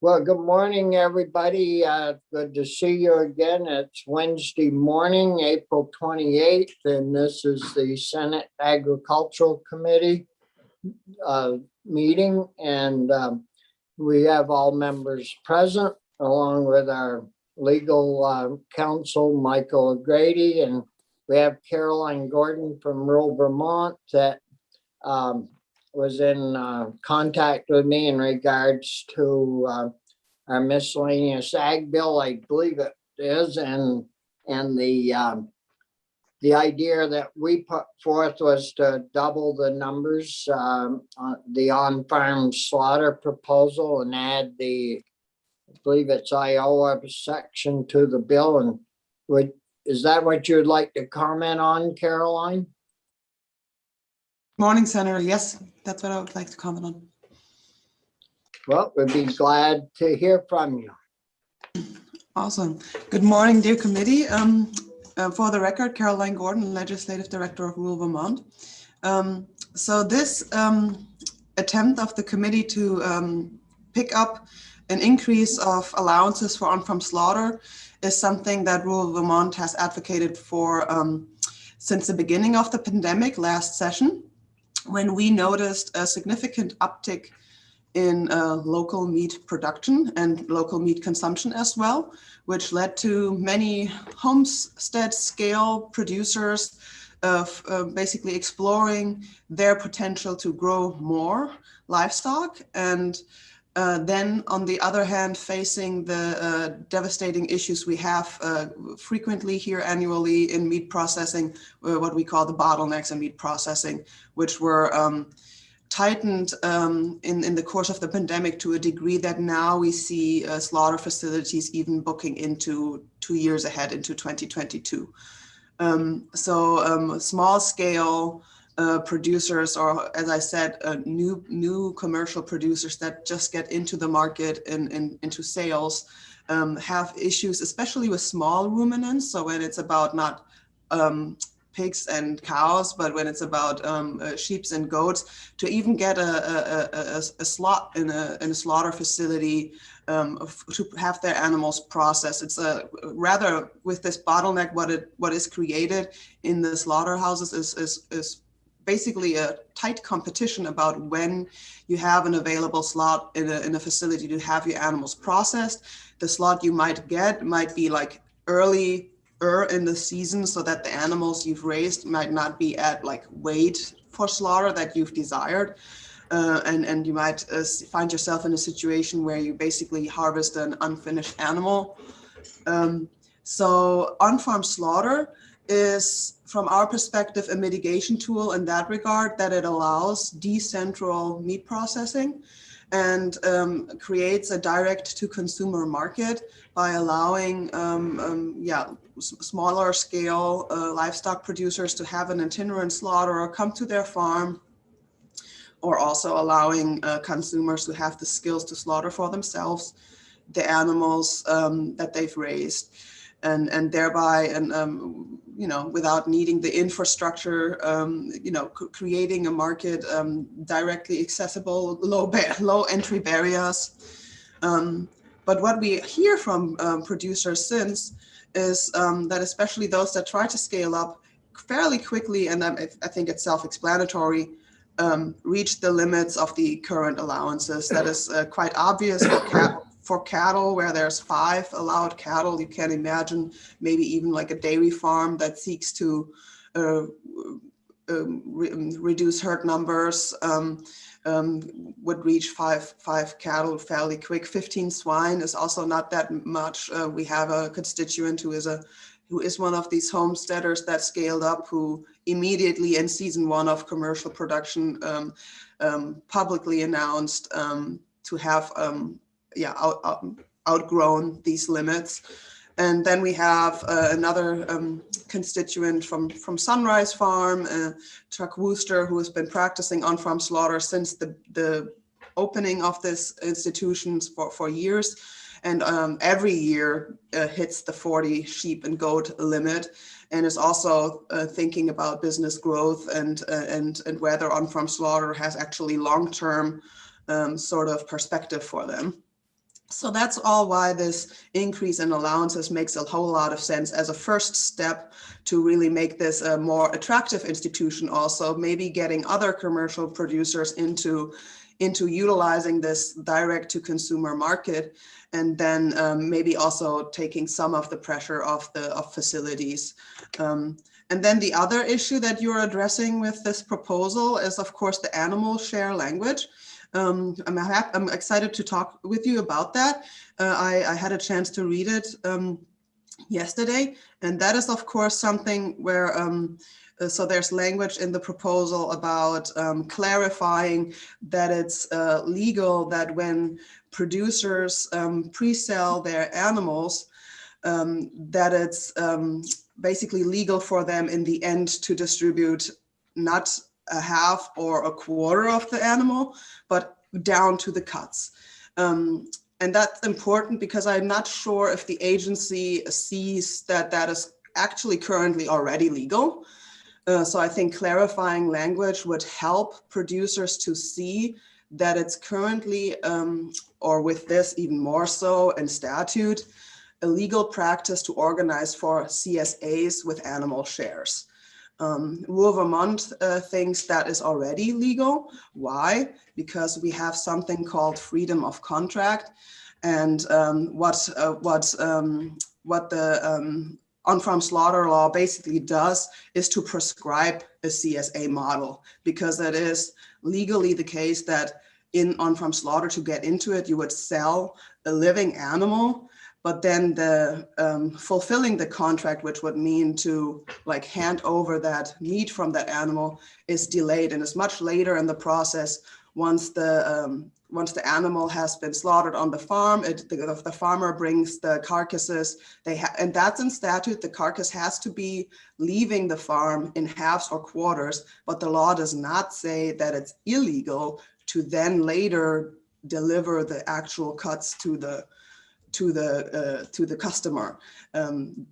Well, good morning, everybody. Good to see you again. It's Wednesday morning, April 28th, and this is the Senate Agricultural Committee meeting. And we have all members present, along with our legal counsel, Michael O'Grady, and we have Caroline Gordon from rural Vermont that was in contact with me in regards to our miscellaneous ag bill, I believe it is, and the idea that we put forth was to double the numbers, the on-farm slaughter proposal, and add I believe it's Iowa section to the bill. And is that what you'd like to comment on, Caroline? Morning, Senator. Yes, that's what I would like to comment on. Well, we'd be glad to hear from you. Awesome. Good morning, dear committee. For the record, Caroline Gordon, Legislative Director of Rural Vermont. So this attempt of the committee to pick up an increase of allowances for on-farm slaughter is something that Rural Vermont has advocated for since the beginning of the pandemic last session, when we noticed a significant uptick in local meat production and local meat consumption as well, which led to many homestead scale producers of basically exploring their potential to grow more livestock, and then on the other hand, facing the devastating issues we have frequently here annually in meat processing, what we call the bottlenecks in meat processing, which were tightened in the course of the pandemic to a degree that now we see slaughter facilities even booking into 2 years ahead into 2022. Small scale producers, or as I said, new commercial producers that just get into the market and into sales have issues, especially with small ruminants. So when it's about not pigs and cows, but when it's about sheep and goats, to even get a slot in a slaughter facility to have their animals processed. It's rather, with this bottleneck, what is created in the slaughterhouses is basically a tight competition about when you have an available slot in a facility to have your animals processed. The slot you might get might be like early in the season, so that the animals you've raised might not be at like weight for slaughter that you've desired. And you might find yourself in a situation where you basically harvest an unfinished animal. So on-farm slaughter is, from our perspective, a mitigation tool in that regard, that it allows decentral meat processing and creates a direct-to-consumer market by allowing smaller scale livestock producers to have an itinerant slaughterer come to their farm, or also allowing consumers to have the skills to slaughter for themselves the animals that they've raised, and thereby, without needing the infrastructure, creating a market directly accessible, low entry barriers. But what we hear from producers since is that especially those that try to scale up fairly quickly, and I think it's self-explanatory, reach the limits of the current allowances. That is quite obvious for cattle, where there's 5 allowed cattle. You can imagine maybe even like a dairy farm that seeks to reduce herd numbers would reach five cattle fairly quick. 15 swine is also not that much. We have a constituent who is one of these homesteaders that scaled up, who immediately in season 1 of commercial production publicly announced to have outgrown these limits. And then we have another constituent from Sunrise Farm, Chuck Wooster, who has been practicing on-farm slaughter since the opening of this institutions for years, and every year hits the 40 sheep and goat limit, and is also thinking about business growth and whether on-farm slaughter has actually long-term sort of perspective for them. So that's all why this increase in allowances makes a whole lot of sense as a first step to really make this a more attractive institution. Also, maybe getting other commercial producers into utilizing this direct to consumer market, and then maybe also taking some of the pressure off facilities. And then the other issue that you're addressing with this proposal is, of course, the animal share language. I'm excited to talk with you about that. I had a chance to read it yesterday, and that is, of course, something where so there's language in the proposal about clarifying that it's legal that when producers pre-sell their animals, that it's basically legal for them in the end to distribute not a half or a quarter of the animal, but down to the cuts. And that's important because I'm not sure if the agency sees that that is actually currently already legal. So I think clarifying language would help producers to see that it's currently, or with this even more so in statute, a legal practice to organize for CSAs with animal shares. Rule of Vermont thinks that is already legal. Why? Because we have something called freedom of contract, and what the on-farm slaughter law basically does is to prescribe a CSA model, because it is legally the case that in on-farm slaughter, to get into it, you would sell a living animal, but then the fulfilling the contract, which would mean to like hand over that meat from that animal, is delayed and is much later in the process. Once the animal has been slaughtered on the farm, the farmer brings the carcasses. And that's in statute. The carcass has to be leaving the farm in halves or quarters, but the law does not say that it's illegal to then later deliver the actual cuts to the customer.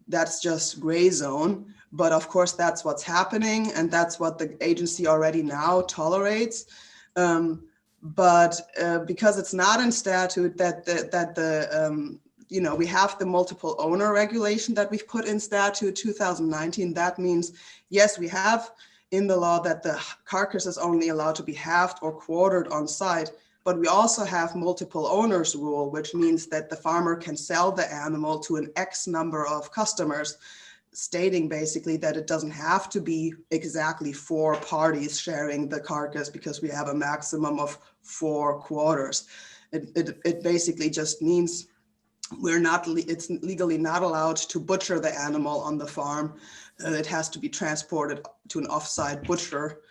That's just gray zone, but of course that's what's happening, and that's what the agency already now tolerates. But because it's not in statute, we have the multiple owner regulation that we've put in statute 2019. That means, yes, we have in the law that the carcass is only allowed to be halved or quartered on site, but we also have multiple owners rule, which means that the farmer can sell the animal to an X number of customers, stating basically that it doesn't have to be exactly 4 parties sharing the carcass because we have a maximum of 4 quarters. It basically just means it's legally not allowed to butcher the animal on the farm. It has to be transported to an offsite butcher.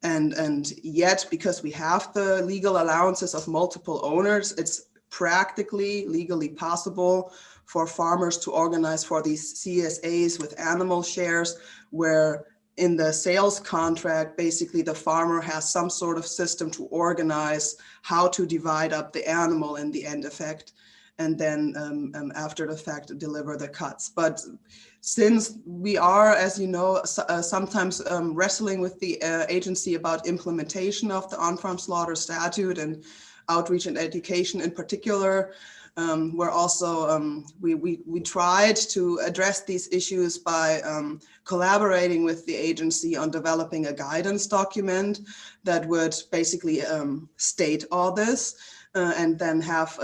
And yet, because we have the legal allowances of multiple owners, it's practically legally possible for farmers to organize for these CSAs with animal shares, where in the sales contract, basically the farmer has some sort of system to organize how to divide up the animal in the end effect, and then after the fact deliver the cuts. But since we are, as you know, sometimes wrestling with the agency about implementation of the on-farm slaughter statute and outreach and education in particular, we're also, we tried to address these issues by collaborating with the agency on developing a guidance document that would basically state all this. And then have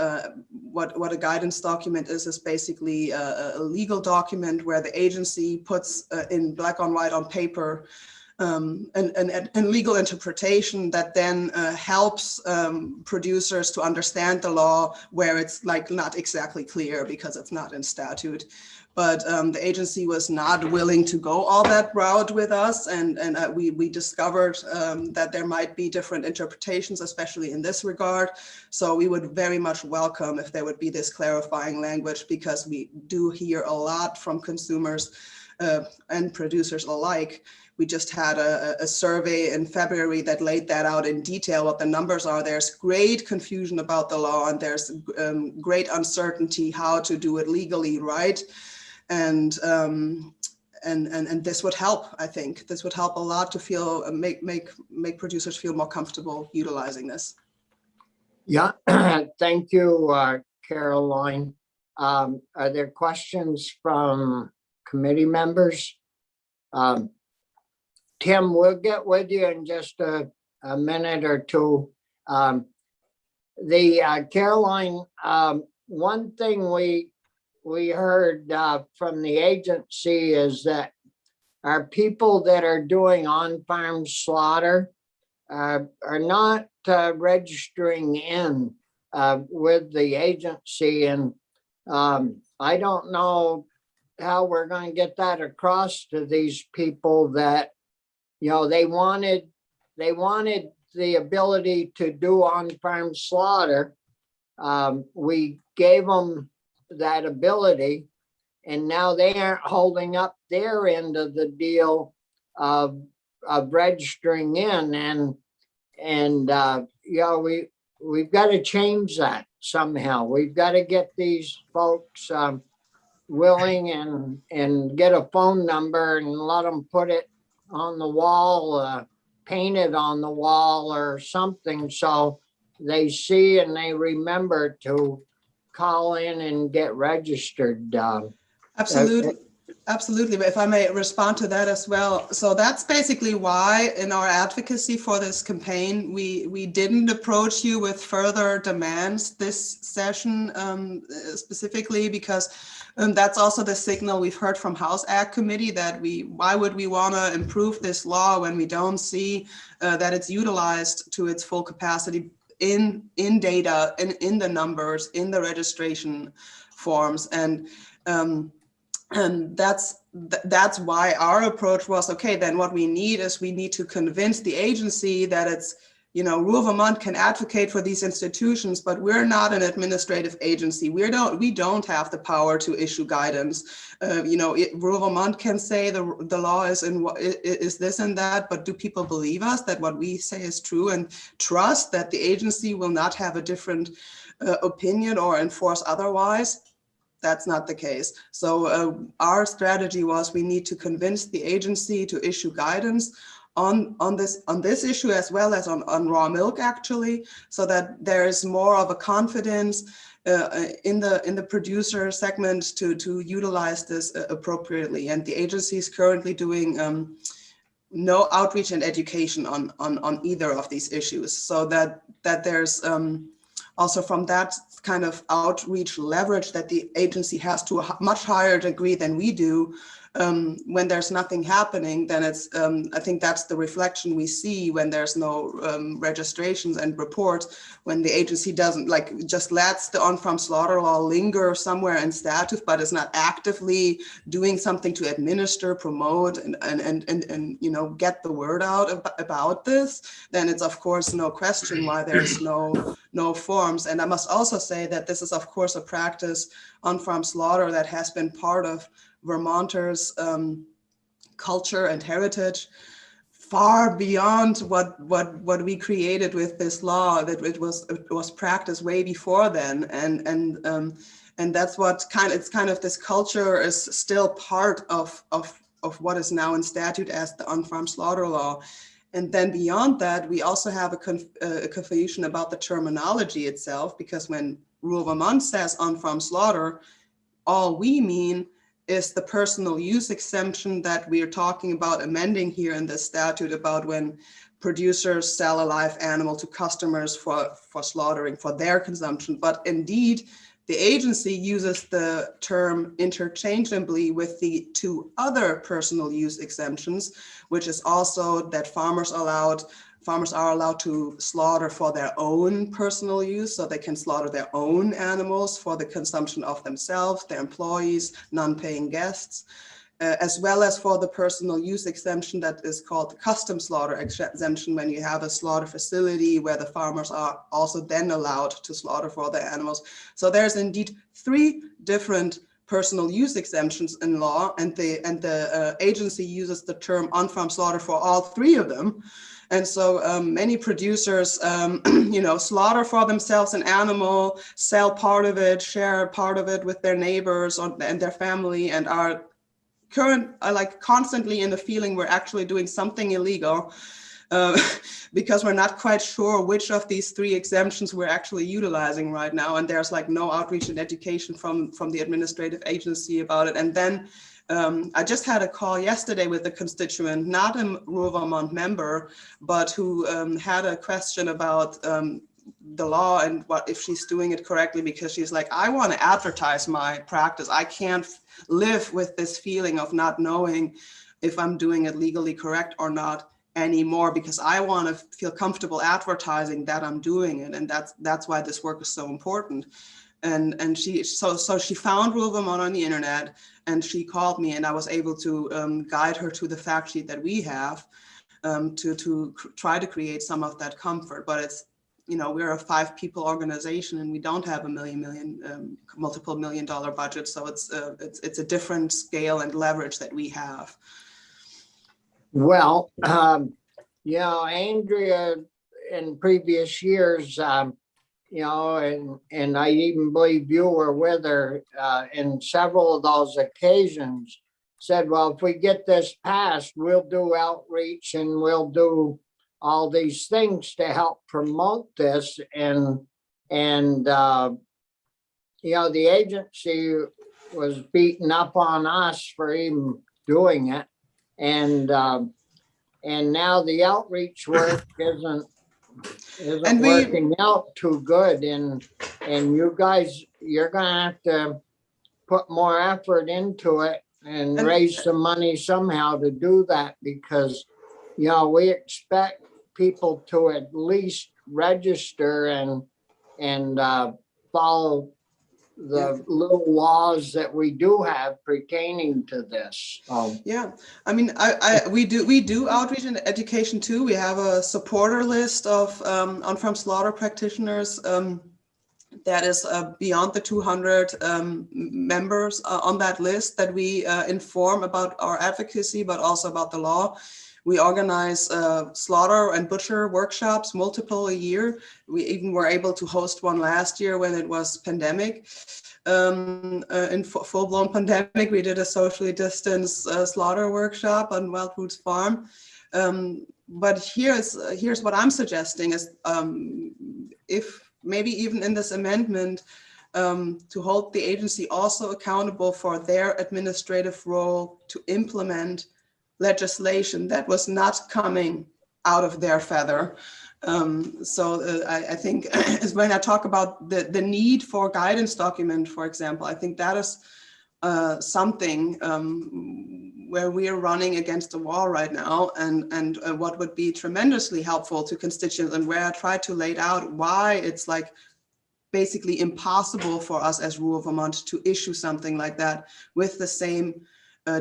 what a guidance document is basically a legal document where the agency puts in black on white on paper and legal interpretation that then helps producers to understand the law where it's like not exactly clear because it's not in statute. But the agency was not willing to go all that route with us, and we discovered that there might be different interpretations, especially in this regard. So we would very much welcome if there would be this clarifying language, because we do hear a lot from consumers and producers alike. We just had a survey in February that laid that out in detail, what the numbers are. There's great confusion about the law, and there's great uncertainty how to do it legally right. And this would help. I think this would help a lot to feel make producers feel more comfortable utilizing this. Yeah, thank you, Caroline. Are there questions from committee members? Tim, we'll get with you in just a minute or two. Caroline, one thing we heard from the agency is that our people that are doing on-farm slaughter are not registering in with the agency, and I don't know how we're going to get that across to these people that, you know, they wanted the ability to do on-farm slaughter. We gave them that ability, and now they aren't holding up their end of the deal of registering in, and you know, we've got to change that somehow. We've got to get these folks willing and get a phone number and let them put it on the wall, paint it on the wall or something, so they see and they remember to call in and get registered. Absolutely. Absolutely. But if I may respond to that as well. So that's basically why in our advocacy for this campaign, we didn't approach you with further demands this session specifically, because that's also the signal we've heard from House Ag Committee that why would we want to improve this law when we don't see that it's utilized to its full capacity in data and in the numbers, in the registration forms. And that's why our approach was, okay, then what we need to convince the agency that it's, you know, Rural Vermont can advocate for these institutions, but we're not an administrative agency. We don't have the power to issue guidance. You know, Rural Vermont can say the law is this and that, but do people believe us that what we say is true and trust that the agency will not have a different opinion or enforce otherwise? That's not the case. So our strategy was we need to convince the agency to issue guidance on this issue as well as on raw milk, actually, so that there is more of a confidence in the producer segment to utilize this appropriately. And the agency is currently doing no outreach and education on either of these issues, so that there's also from that kind of outreach leverage that the agency has to a much higher degree than we do. When there's nothing happening, then it's, I think that's the reflection we see when there's no registrations and reports, when the agency doesn't, like, just lets the on-farm slaughter law linger somewhere in statute, but is not actively doing something to administer, promote, and you know, get the word out about this, then it's of course no question why there's no forms. And I must also say that this is of course a practice, on-farm slaughter, that has been part of Vermonters' culture and heritage far beyond what we created with this law. That it was practiced way before then, and that's what it's kind of this culture is still part of what is now in statute as the on-farm slaughter law. And then beyond that, we also have a confusion about the terminology itself, because when Rural Vermont says on-farm slaughter, all we mean is the personal use exemption that we are talking about amending here in the statute, about when producers sell a live animal to customers for slaughtering for their consumption. But indeed, the agency uses the term interchangeably with the two other personal use exemptions, which is also that farmers are allowed to slaughter for their own personal use, so they can slaughter their own animals for the consumption of themselves, their employees, non-paying guests, as well as for the personal use exemption that is called the custom slaughter exemption, when you have a slaughter facility where the farmers are also then allowed to slaughter for their animals. So there's indeed 3 different personal use exemptions in law, and the agency uses the term on-farm slaughter for all 3 of them. And so many producers, you know, slaughter for themselves an animal, sell part of it, share part of it with their neighbors and their family, and are constantly in the feeling we're actually doing something illegal. uh, because we're not quite sure which of these 3 exemptions we're actually utilizing right now. And there's like no outreach and education from the administrative agency about it. And then I just had a call yesterday with a constituent, not a rural Vermont member, but who had a question about the law and what if she's doing it correctly, because she's like, I want to advertise my practice. I can't live with this feeling of not knowing if I'm doing it legally correct or not anymore, because I want to feel comfortable advertising that I'm doing it. And that's why this work is so important. And she found Rural Vermont on the internet, and she called me, and I was able to guide her to the fact sheet that we have to try to create some of that comfort. But it's, you know, we're a 5-people organization, and we don't have a multiple $1 million budget. So it's a different scale and leverage that we have. Well, you know, Andrea, in previous years, you know, and I even believe you were with her in several of those occasions, said, well, if we get this passed, we'll do outreach and we'll do all these things to help promote this. And you know, the agency was beating up on us for even doing it. And now the outreach work isn't working out too good. And you guys, you're gonna have to put more effort into it and raise some money somehow to do that, because, you know, we expect people to at least register and follow the little laws that we do have pertaining to this. Yeah, I mean, we do outreach and education too. We have a supporter list of on-farm slaughter practitioners that is beyond the 200 members on that list that we inform about our advocacy, but also about the law. We organize slaughter and butcher workshops, multiple a year. We even were able to host one last year when it was pandemic. In full-blown pandemic, we did a socially distanced slaughter workshop on Wild Roots Farm. But here's what I'm suggesting is, if maybe even in this amendment, to hold the agency also accountable for their administrative role to implement legislation that was not coming out of their feather. I think when I talk about the need for guidance document, for example, I think that is something where we are running against the wall right now, and what would be tremendously helpful to constituents, and where I try to lay out why it's like basically impossible for us as Rural Vermont to issue something like that with the same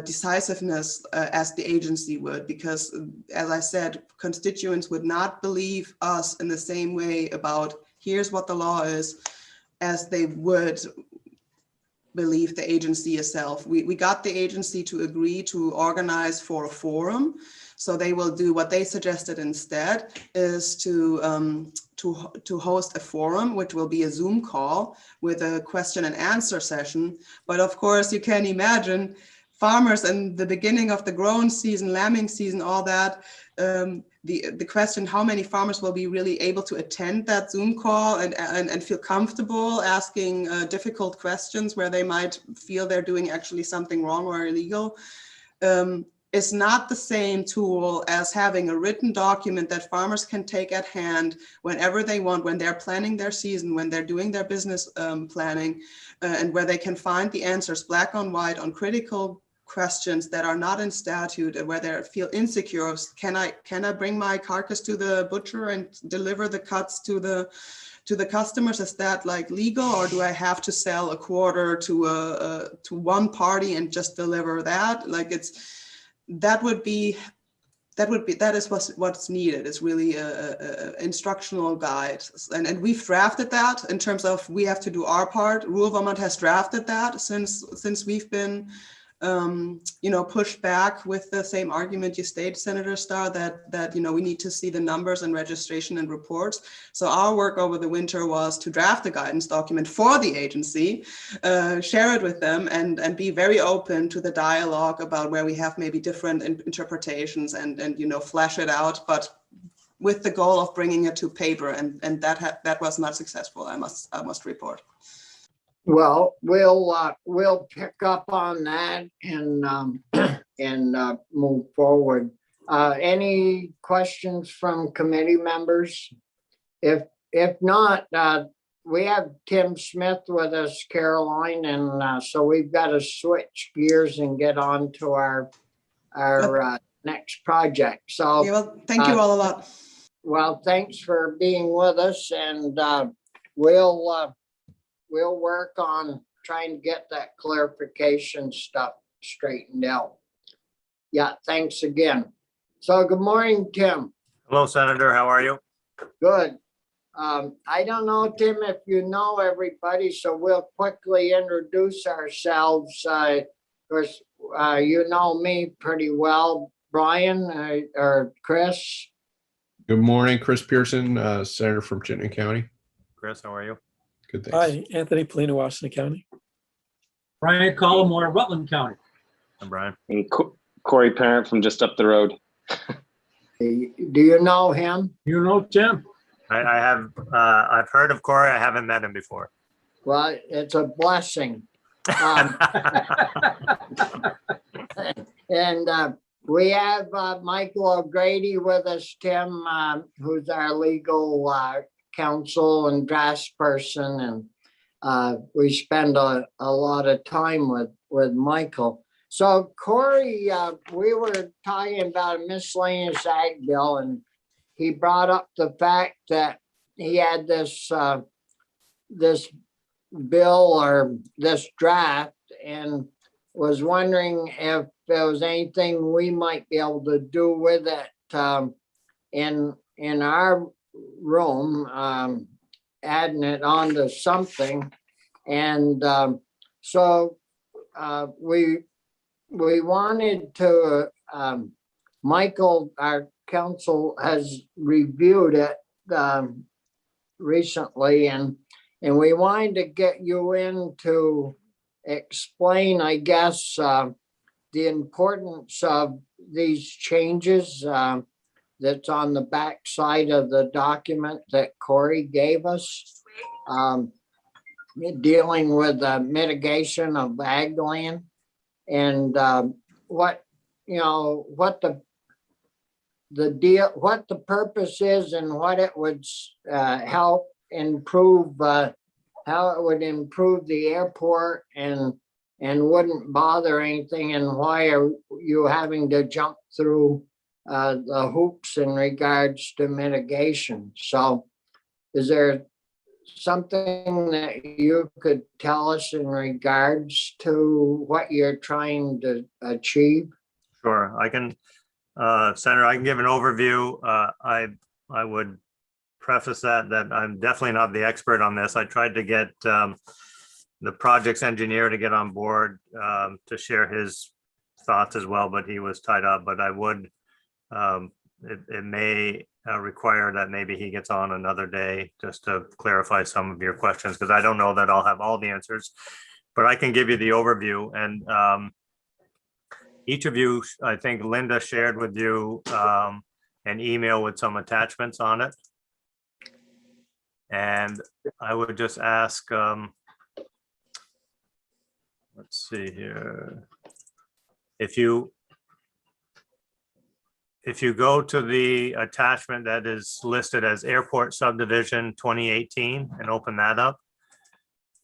decisiveness as the agency would, because as I said, constituents would not believe us in the same way about here's what the law is as they would believe the agency itself. We got the agency to agree to organize for a forum. So they will do what they suggested instead is to host a forum, which will be a Zoom call with a question and answer session. But of course, you can imagine farmers in the beginning of the growing season, lambing season, all that, the question, how many farmers will be really able to attend that Zoom call and feel comfortable asking difficult questions where they might feel they're doing actually something wrong or illegal, is not the same tool as having a written document that farmers can take at hand whenever they want, when they're planning their season, when they're doing their business planning, and where they can find the answers black on white on critical questions that are not in statute, and where they feel insecure. Can I bring my carcass to the butcher and deliver the cuts to the customers? Is that like legal, or do I have to sell a quarter to one party and just deliver that? Like that is what's needed. It's really a instructional guide, and we've drafted that in terms of we have to do our part. Rural Vermont has drafted that since we've been pushed back with the same argument you stated, Senator Starr, that we need to see the numbers and registration and reports. So our work over the winter was to draft a guidance document for the agency, share it with them, and be very open to the dialogue about where we have maybe different interpretations and flesh it out, but with the goal of bringing it to paper, and that was not successful. I must report. Well, we'll pick up on that and and move forward. Any questions from committee members? If not, we have Tim Smith with us, Caroline, and so we've got to switch gears and get on to our next project. So, Yeah, well, thank you all a lot. well, thanks for being with us, and we'll work on trying to get that clarification stuff straightened out. Yeah, thanks again. So good morning, Tim. Hello, Senator. How are you? Good. I don't know, Tim, if you know everybody, so we'll quickly introduce ourselves. Of course, you know me pretty well. Brian or Chris? Good morning, Chris Pearson, Senator from Chittenden County. Chris, how are you? Good, thanks. Hi, Anthony Polino, Washington County. Brian Collmore, Rutland County. I'm Brian. And Corey Parent from just up the road. Do you know him? You know Tim? I have, I've heard of Corey. I haven't met him before. Well, it's a blessing. And we have Michael O'Grady with us, Tim, who's our legal counsel and draft person. And we spend a lot of time with Michael. So Corey, we were talking about a miscellaneous ag bill, and he brought up the fact that he had this bill or this draft and was wondering if there was anything we might be able to do with it in our room, adding it onto something. And so we wanted to, Michael, our counsel, has reviewed it recently, and we wanted to get you in to explain, I guess, the importance of these changes that's on the back side of the document that Corey gave us, dealing with mitigation of ag land, and what the deal, what the purpose is, and what it would help improve, how it would improve the airport and wouldn't bother anything, and why are you having to jump through the hoops in regards to mitigation. So is there something that you could tell us in regards to what you're trying to achieve? Sure, I can, Senator, I can give an overview. I would preface that I'm definitely not the expert on this. I tried to get the project's engineer to get on board to share his thoughts as well, but he was tied up. But I would, it may require that maybe he gets on another day just to clarify some of your questions, because I don't know that I'll have all the answers, but I can give you the overview. And each of you, I think Linda shared with you an email with some attachments on it. And I would just ask, let's see here. If you go to the attachment that is listed as Airport Subdivision 2018 and open that up,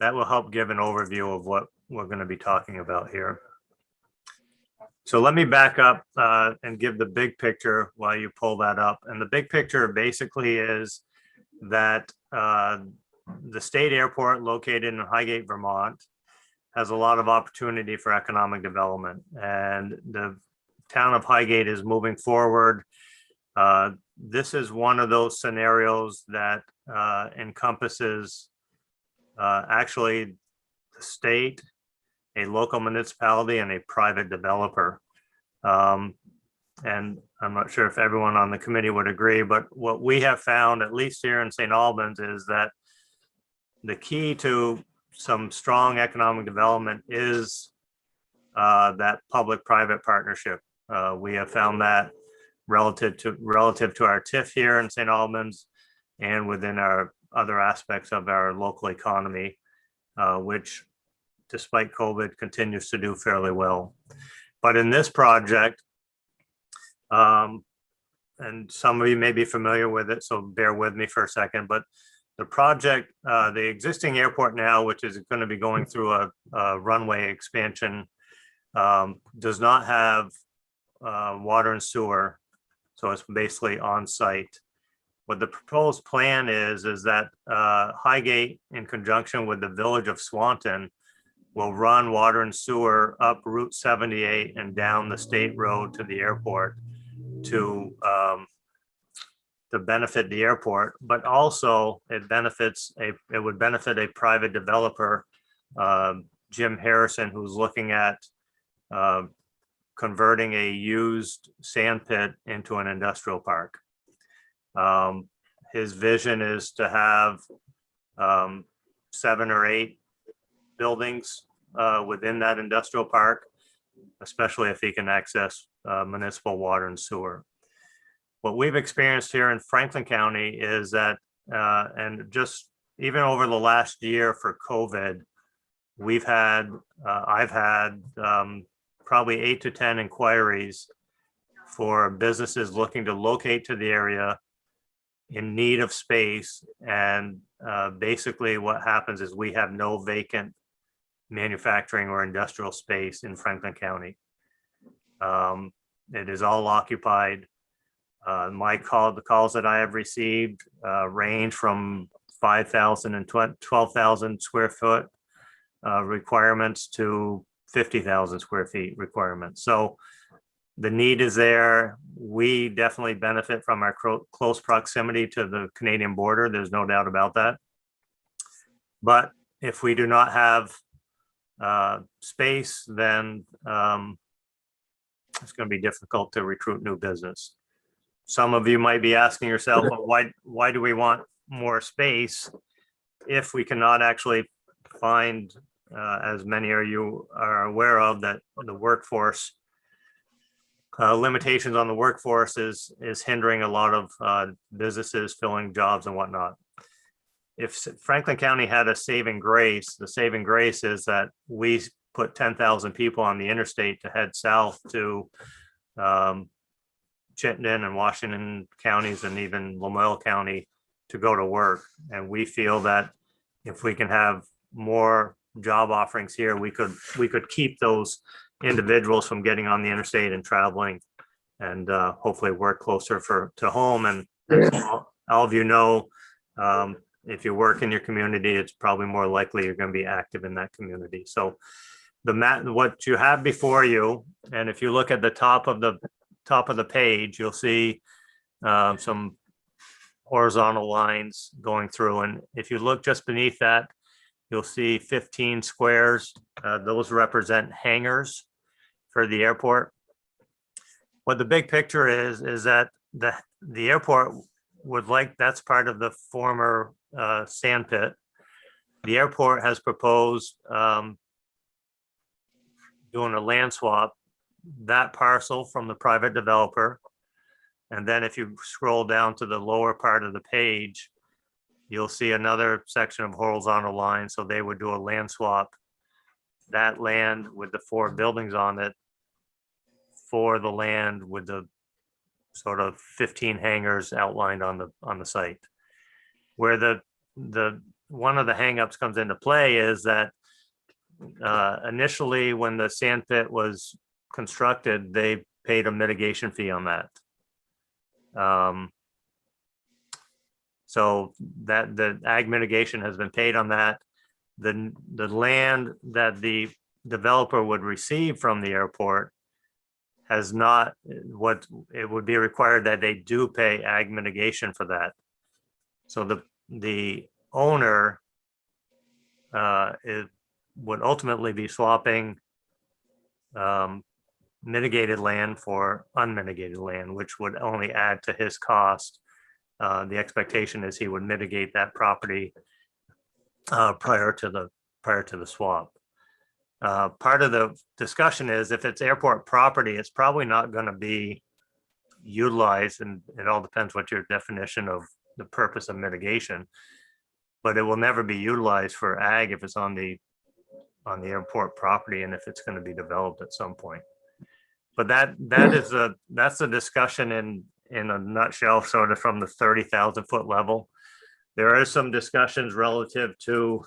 that will help give an overview of what we're going to be talking about here. So let me back up and give the big picture while you pull that up. And the big picture basically is that the state airport located in Highgate, Vermont, has a lot of opportunity for economic development, and the town of Highgate is moving forward. This is one of those scenarios that encompasses actually the state, a local municipality, and a private developer. And I'm not sure if everyone on the committee would agree, but what we have found, at least here in St. Albans, is that the key to some strong economic development is that public-private partnership. We have found that relative to our TIF here in St. Albans and within our other aspects of our local economy, which despite COVID continues to do fairly well. But in this project, and some of you may be familiar with it, so bear with me for a second, but the project, the existing airport now, which is going to be going through a runway expansion, does not have water and sewer, so it's basically on site. What the proposed plan is that Highgate, in conjunction with the village of Swanton, will run water and sewer up Route 78 and down the state road to the airport to benefit the airport, but also it would benefit a private developer, Jim Harrison, who's looking at converting a used sand pit into an industrial park. His vision is to have 7 or 8 buildings within that industrial park, especially if he can access municipal water and sewer. What we've experienced here in Franklin County is that, and just even over the last year for COVID, I've had probably 8 to 10 inquiries for businesses looking to locate to the area in need of space. And basically what happens is we have no vacant manufacturing or industrial space in Franklin County. It is all occupied. The calls that I have received range from 5,000 and 12,000 square foot requirements to 50,000 square feet requirements. So the need is there. We definitely benefit from our close proximity to the Canadian border. There's no doubt about that. But if we do not have space, then it's going to be difficult to recruit new business. Some of you might be asking yourself, well, why do we want more space if we cannot actually find, as many of you are aware of, that the workforce, limitations on the workforce is hindering a lot of businesses filling jobs and whatnot. If Franklin County had a saving grace, the saving grace is that we put 10,000 people on the interstate to head south to Chittenden and Washington counties and even Lamoille County to go to work. And we feel that if we can have more job offerings here, we could keep those individuals from getting on the interstate and traveling, and hopefully work closer to home. And all of you know, if you work in your community, it's probably more likely you're going to be active in that community. So what you have before you, and if you look at the top of the page, you'll see some horizontal lines going through. And if you look just beneath that, you'll see 15 squares. Those represent hangars for the airport. What the big picture is that the airport would like, that's part of the former sand pit. The airport has proposed doing a land swap, that parcel from the private developer. And then if you scroll down to the lower part of the page, you'll see another section of horizontal lines. So they would do a land swap, that land with the 4 buildings on it, for the land with the sort of 15 hangars outlined on the site. Where the one of the hangups comes into play is that initially when the sand pit was constructed, they paid a mitigation fee on that. So that the ag mitigation has been paid on that. The land that the developer would receive from the airport has not, what it would be required that they do pay ag mitigation for that. So the owner would ultimately be swapping mitigated land for unmitigated land, which would only add to his cost. The expectation is he would mitigate that property prior to the swap. Part of the discussion is if it's airport property, it's probably not going to be utilized, and it all depends what your definition of the purpose of mitigation. But it will never be utilized for ag if it's on the airport property and if it's going to be developed at some point. But that's a discussion in a nutshell, sort of from the 30,000 foot level. There are some discussions relative to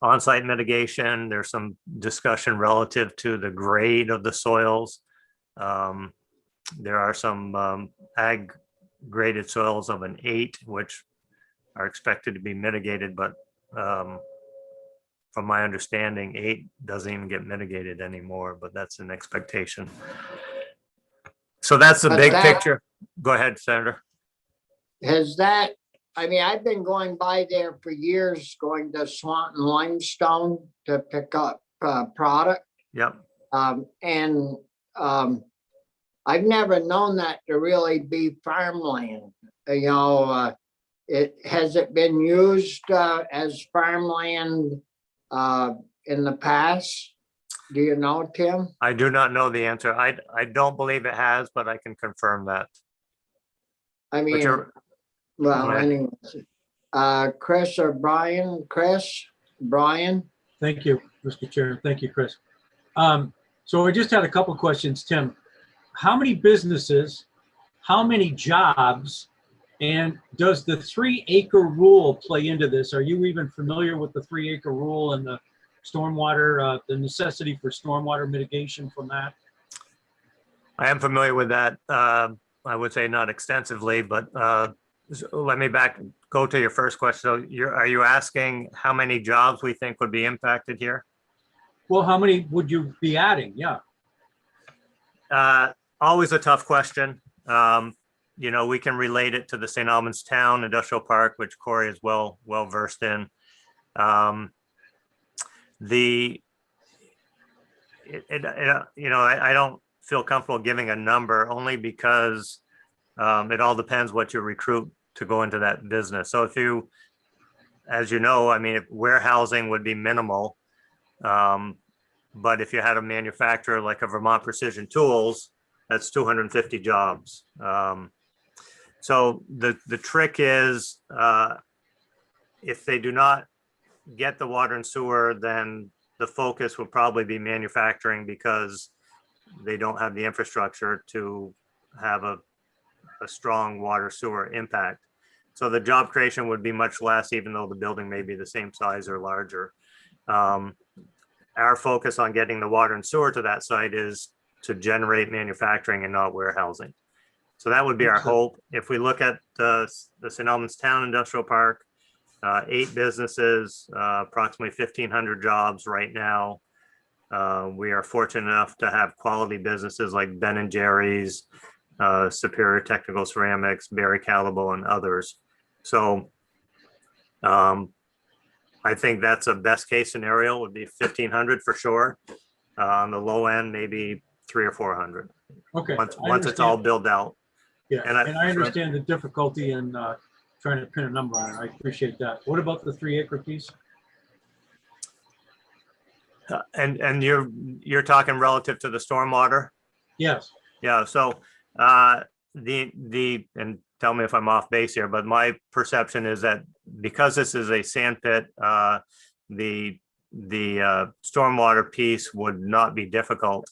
on-site mitigation. There's some discussion relative to the grade of the soils. There are some ag graded soils of an 8, which are expected to be mitigated, but from my understanding, 8 doesn't even get mitigated anymore, but that's an expectation. So that's the But big that- picture. Go ahead, Senator. Has that, I mean, I've been going by there for years, going to Swanton Limestone to pick up product. Yep. And I've never known that to really be farmland. Has it been used as farmland in the past? Do you know, Tim? I do not know the answer. I don't believe it has, but I can confirm that. I But mean, you're, well, go ahead. anyways, Chris or Brian? Brian? Thank you, Mr. Chair. Thank you, Chris. So I just had a couple questions, Tim. How many businesses, how many jobs, and does the 3-acre rule play into this? Are you even familiar with the 3-acre rule and the stormwater, the necessity for stormwater mitigation from that? I am familiar with that. I would say not extensively, but let me go to your first question. So are you asking how many jobs we think would be impacted here? Well, how many would you be adding? Yeah. Always a tough question. We can relate it to the St. Albans Town Industrial Park, which Corey is well versed in. I don't feel comfortable giving a number, only because it all depends what you recruit to go into that business. So as you know, I mean, if warehousing would be minimal. But if you had a manufacturer like a Vermont Precision Tools, that's 250 jobs. So the trick is, if they do not get the water and sewer, then the focus will probably be manufacturing, because they don't have the infrastructure to have a strong water sewer impact. So the job creation would be much less, even though the building may be the same size or larger. Our focus on getting the water and sewer to that site is to generate manufacturing and not warehousing. So that would be our hope. If we look at the St. Albans Town Industrial Park, 8 businesses, approximately 1,500 jobs right now. We are fortunate enough to have quality businesses like Ben & Jerry's, Superior Technical Ceramics, Barry Callebaut, and others. So I think that's a best case scenario, would be 1,500 for sure. On the low end, maybe 300 or 400. Okay. Once it's all built out. Yeah, and and I understand the difficulty in trying to pin a number on it. I appreciate that. What about the 3-acre piece? And you're talking relative to the stormwater? Yes. Yeah, so and tell me if I'm off base here, but my perception is that because this is a sand pit, the stormwater piece would not be difficult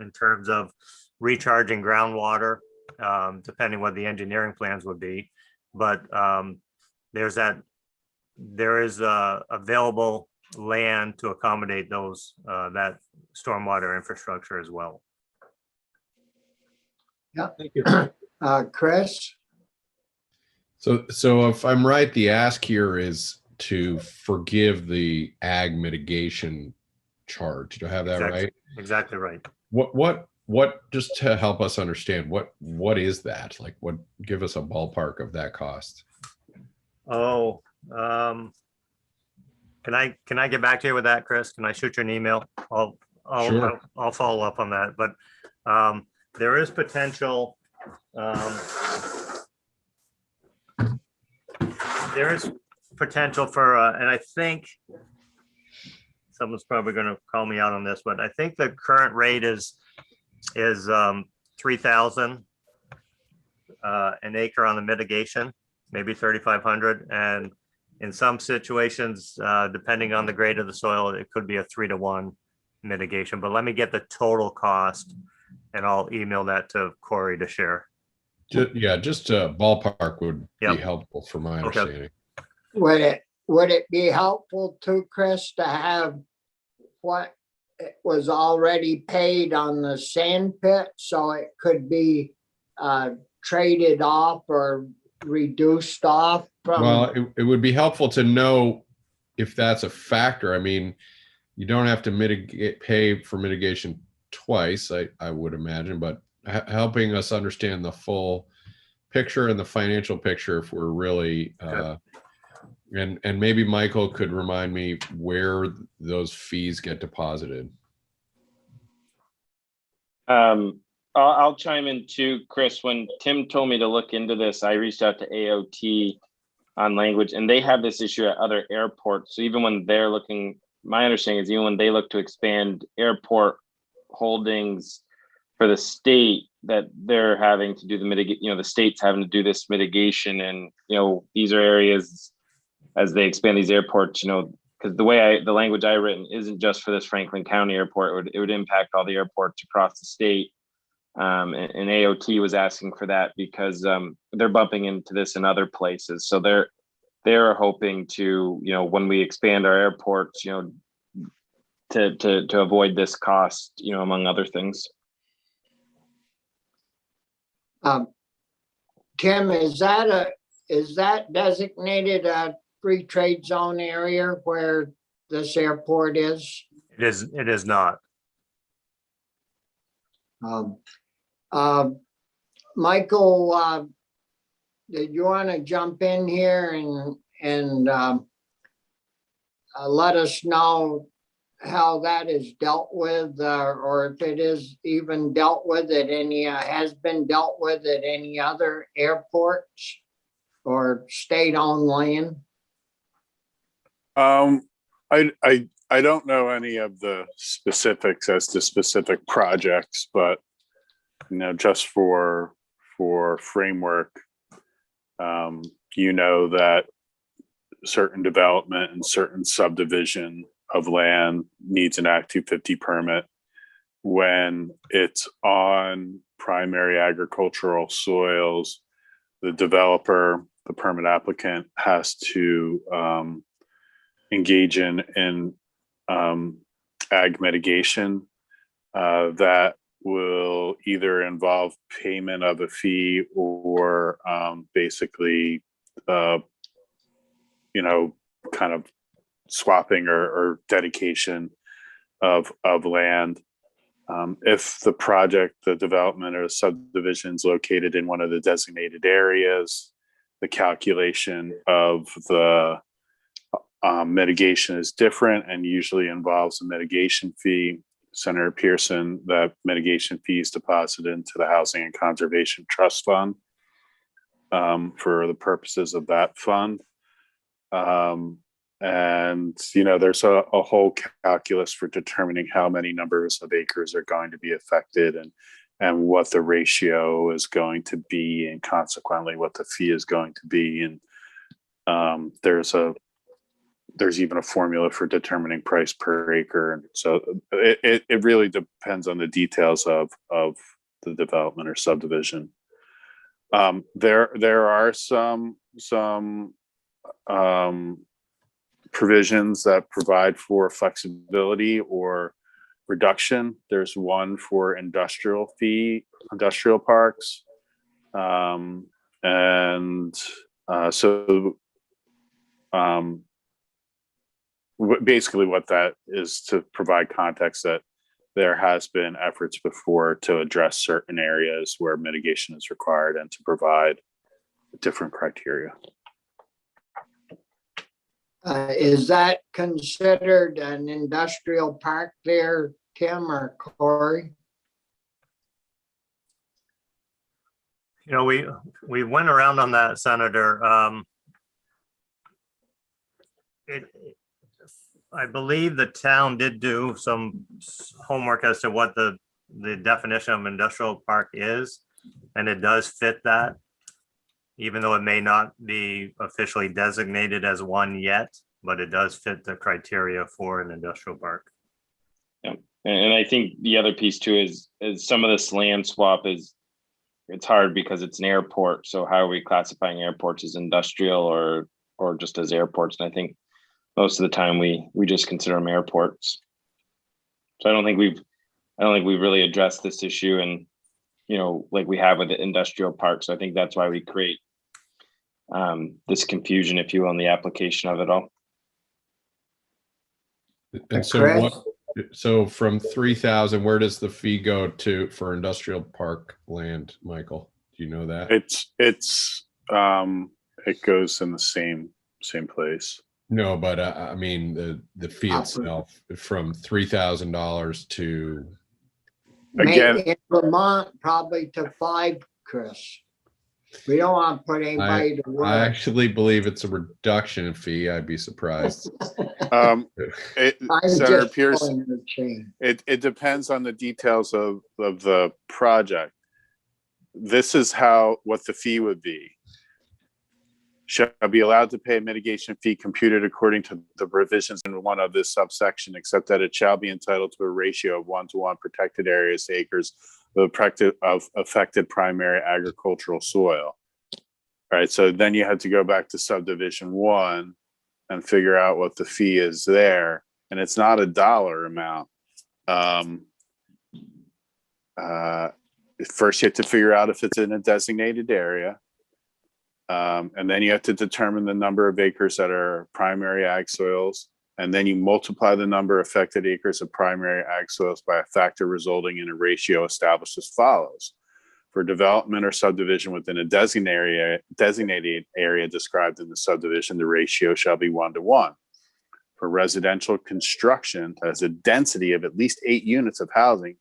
in terms of recharging groundwater, depending what the engineering plans would be. But there is available land to accommodate that stormwater infrastructure as well. Thank you. Chris? So if I'm right, the ask here is to forgive the ag mitigation charge. Do I have that right? Exactly right. What, just to help us understand, what is that? Like, give us a ballpark of that cost. Oh, can I get back to you with that, Chris? Can I shoot you an email? Sure. I'll follow up on that, but there is potential. There is potential for, and I think someone's probably going to call me out on this, but I think the current rate is 3,000, an acre on the mitigation, maybe 3,500. And in some situations, depending on the grade of the soil, it could be a 3-to-1 mitigation, but let me get the total cost and I'll email that to Corey to share. Yeah, just a ballpark would be Yep. helpful from my Okay. understanding. Would it be helpful to Chris to have what was already paid on the sand pit so it could be traded off or reduced off from? Well, it would be helpful to know if that's a factor. I mean, you don't have to pay for mitigation twice, I would imagine, but helping us understand the full picture and the financial picture if we're really, and maybe Michael could remind me where those fees get deposited. I'll chime in too, Chris. When Tim told me to look into this, I reached out to AOT on language, and they have this issue at other airports. So even when they're looking, my understanding is even when they look to expand airport holdings for the state, that they're having to do the the state's having to do this mitigation. And, these are areas as they expand these airports, because the language I written isn't just for this Franklin County airport. It would impact all the airports across the state. And AOT was asking for that because they're bumping into this in other places. So they're hoping to, when we expand our airports, to avoid this cost, among other things. Tim, is that designated a free trade zone area where this airport is? It is not. Michael, did you want to jump in here and let us know how that is dealt with, or if it is even dealt with at any, has been dealt with at any other airports or state-owned land? I don't know any of the specifics as to specific projects, but just for framework, that certain development and certain subdivision of land needs an Act 250 permit when it's on primary agricultural soils. The developer, the permit applicant, has to engage in ag mitigation that will either involve payment of a fee or basically kind of swapping or dedication of land. If the project, the development or subdivision is located in one of the designated areas, the calculation of the mitigation is different and usually involves a mitigation fee. Senator Pearson, that mitigation fee is deposited into the Housing and Conservation Trust Fund for the purposes of that fund. And, there's a whole calculus for determining how many numbers of acres are going to be affected and what the ratio is going to be, and consequently what the fee is going to be. And there's even a formula for determining price per acre. And so it really depends on the details of the development or subdivision. There are some provisions that provide for flexibility or reduction. There's one for industrial parks. Basically what that is to provide context that there has been efforts before to address certain areas where mitigation is required and to provide different criteria. Is that considered an industrial park there, Tim or Corey? We went around on that, Senator. I believe the town did do some homework as to what the the definition of industrial park is, and it does fit that, even though it may not be officially designated as one yet, but it does fit the criteria for an industrial park. And I think the other piece too is some of this land swap is, it's hard because it's an airport. So how are we classifying airports as industrial or just as airports? And I think most of the time we just consider them airports. So I don't think we've really addressed this issue, and like we have with the industrial parks. So I think that's why we create this confusion, if you will, in the application of it all. And so Chris? what, so from 3,000, where does the fee go to for industrial park land, Michael? Do you know that? It goes in the same place. No, but I mean, the fee itself from $3,000 to, Again- In Vermont, probably to 5, Chris. We don't want to put anybody to I work. actually believe it's a reduction in fee. I'd be surprised. I'm Senator just Pierce, pulling the chain. it depends on the details of the project. This is what the fee would be. Shall be allowed to pay a mitigation fee computed according to the provisions in one of this subsection, except that it shall be entitled to a ratio of 1-to-1 protected areas to acres of affected primary agricultural soil. All right, so then you had to go back to subdivision 1 and figure out what the fee is there, and it's not a dollar amount. First, you have to figure out if it's in a designated area. And then you have to determine the number of acres that are primary ag soils. And then you multiply the number of affected acres of primary ag soils by a factor resulting in a ratio established as follows. For development or subdivision within a designated area described in the subdivision, the ratio shall be 1-to-1. For residential construction that has a density of at least 8 units of housing,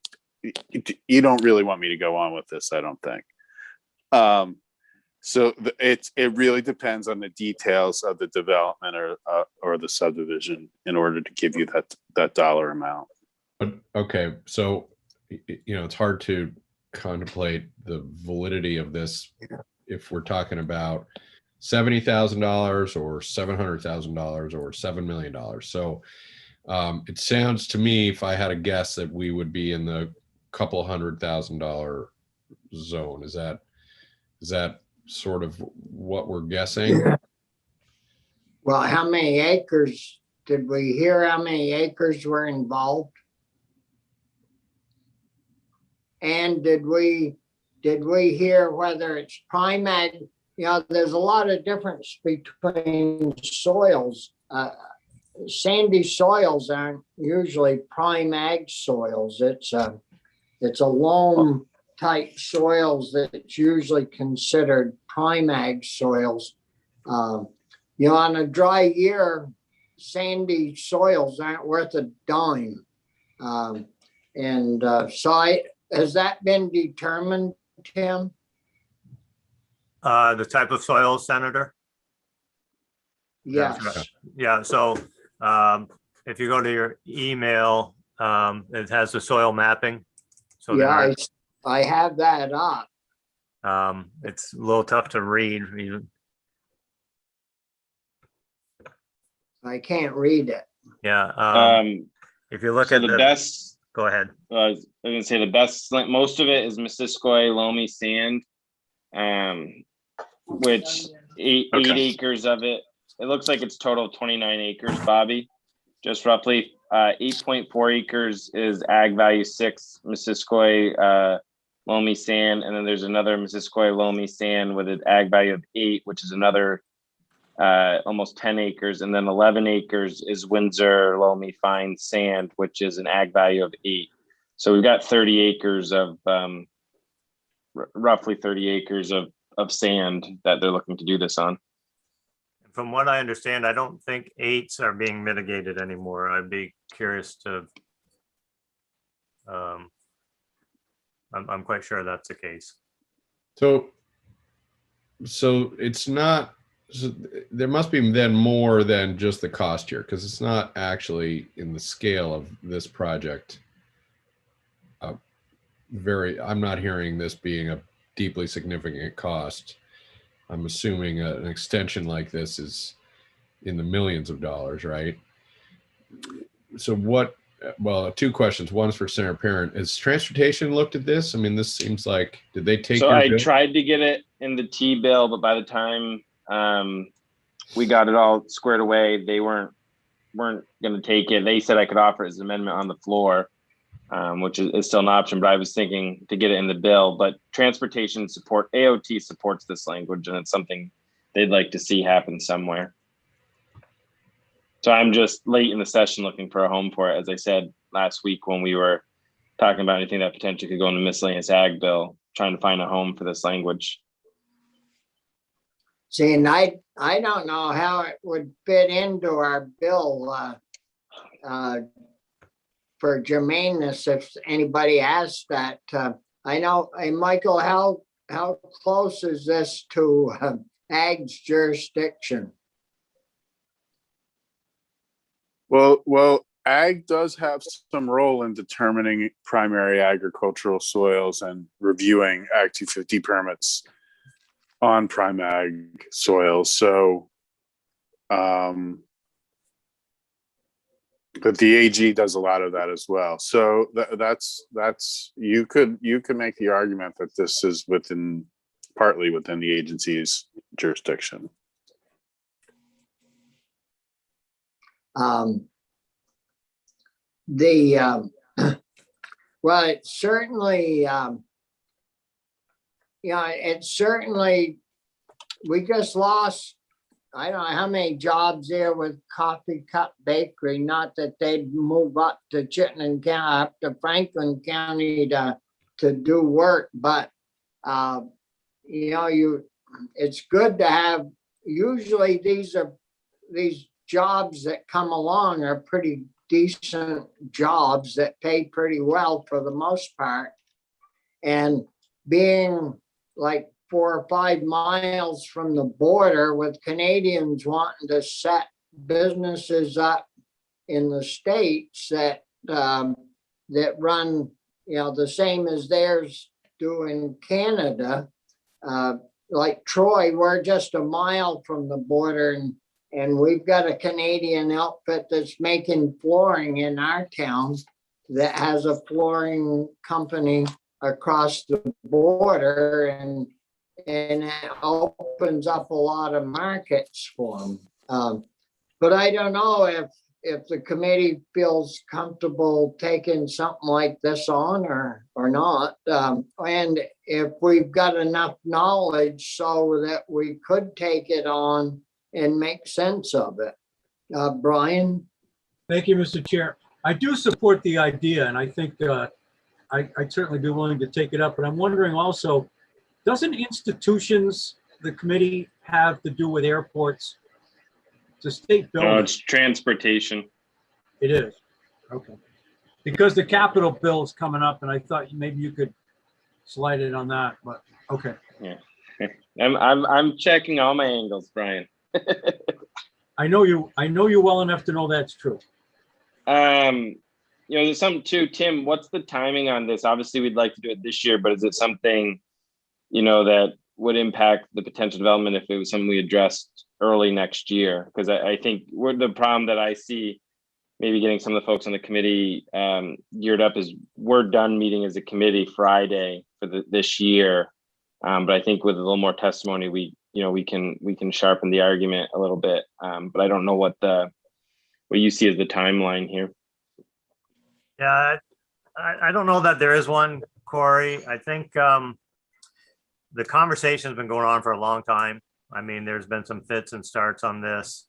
you don't really want me to go on with this, I don't think. So it really depends on the details of the development or the subdivision in order to give you that dollar amount. But okay, so it's hard to contemplate the validity of this if we're talking about $70,000 or $700,000 or $7 million. So it sounds to me, if I had a guess, that we would be in the couple $100,000 zone. Is that sort of what we're guessing? Well, how many acres, did we hear how many acres were involved? And did we hear whether it's prime ag? There's a lot of difference between soils. Sandy soils aren't usually prime ag soils. It's a loam type soils that's usually considered prime ag soils. On a dry year, sandy soils aren't worth a dime. Has that been determined, Tim? The type of soil, Senator? Yes. Yeah, so if you go to your email, it has the soil mapping. So Yeah, I have that up. it's a little tough to read. I can't read it. Yeah, if you look So at the best, go ahead. I was gonna say the best, most of it is Missisquoi loamy sand, which eight Okay. acres of it. It looks like it's total 29 acres, Bobby, just roughly. 8.4 acres is ag value 6 Missisquoi loamy sand, and then there's another Missisquoi loamy sand with an ag value of 8, which is another almost 10 acres, and then 11 acres is Windsor loamy fine sand, which is an ag value of 8. So we've got 30 acres of roughly 30 acres of sand that they're looking to do this on. From what I understand, I don't think 8s are being mitigated anymore. I'd be curious to. I'm quite sure that's the case. So it's not, so there must be then more than just the cost here, because it's not actually in the scale of this project I'm not hearing this being a deeply significant cost. I'm assuming an extension like this is in the millions of dollars, right? So well, two questions. One's for Senator Parent. Has transportation looked at this? I mean, this seems like, did they take So your I bill? tried to get it in the T bill, but by the time we got it all squared away, they weren't going to take it. They said I could offer it as an amendment on the floor, which is still an option. But I was thinking to get it in the bill. But transportation support, AOT supports this language, and it's something they'd like to see happen somewhere. So I'm just late in the session looking for a home for it. As I said last week when we were talking about anything that potentially could go in the miscellaneous ag bill, trying to find a home for this language. See, and I don't know how it would fit into our bill for germaneness, if anybody asks that. I know, hey, Michael, how close is this to ag's jurisdiction? Well, ag does have some role in determining primary agricultural soils and reviewing Ag 250 permits on prime ag soils. So, but the AG does a lot of that as well. So that's you could make the argument that this is partly within the agency's jurisdiction. Well, it certainly, it's certainly, we just lost, I don't know how many jobs there with Coffee Cup Bakery, not that they'd move up to Chittenden County, up to Franklin County to do work, but it's good to have, usually these jobs that come along are pretty decent jobs that pay pretty well for the most part. And being like 4 or 5 miles from the border, with Canadians wanting to set businesses up in the States that run, the same as theirs do in Canada, like Troy, we're just a mile from the border, and we've got a Canadian outfit that's making flooring in our town that has a flooring company across the border, and it opens up a lot of markets for them. But I don't know if the committee feels comfortable taking something like this on or not. And if we've got enough knowledge so that we could take it on and make sense of it. Brian? Thank you, Mr. Chair. I do support the idea, and I think I'd certainly be willing to take it up, but I'm wondering also, doesn't institutions, the committee, have to do with airports? It's a state No, building. it's transportation. It is, okay. Because the capital bill is coming up, and I thought maybe you could slide it on that, but okay. Yeah, I'm checking all my angles, Brian. I know you well enough to know that's true. There's something too, Tim, what's the timing on this? Obviously, we'd like to do it this year, but is it something, that would impact the potential development if it was something we addressed early next year? Because I think the problem that I see, maybe getting some of the folks on the committee geared up, is we're done meeting as a committee Friday for this year. But I think with a little more testimony, we can sharpen the argument a little bit. But I don't know what you see as the timeline here. Yeah, I don't know that there is one, Corey. I think the conversation's been going on for a long time. I mean, there's been some fits and starts on this.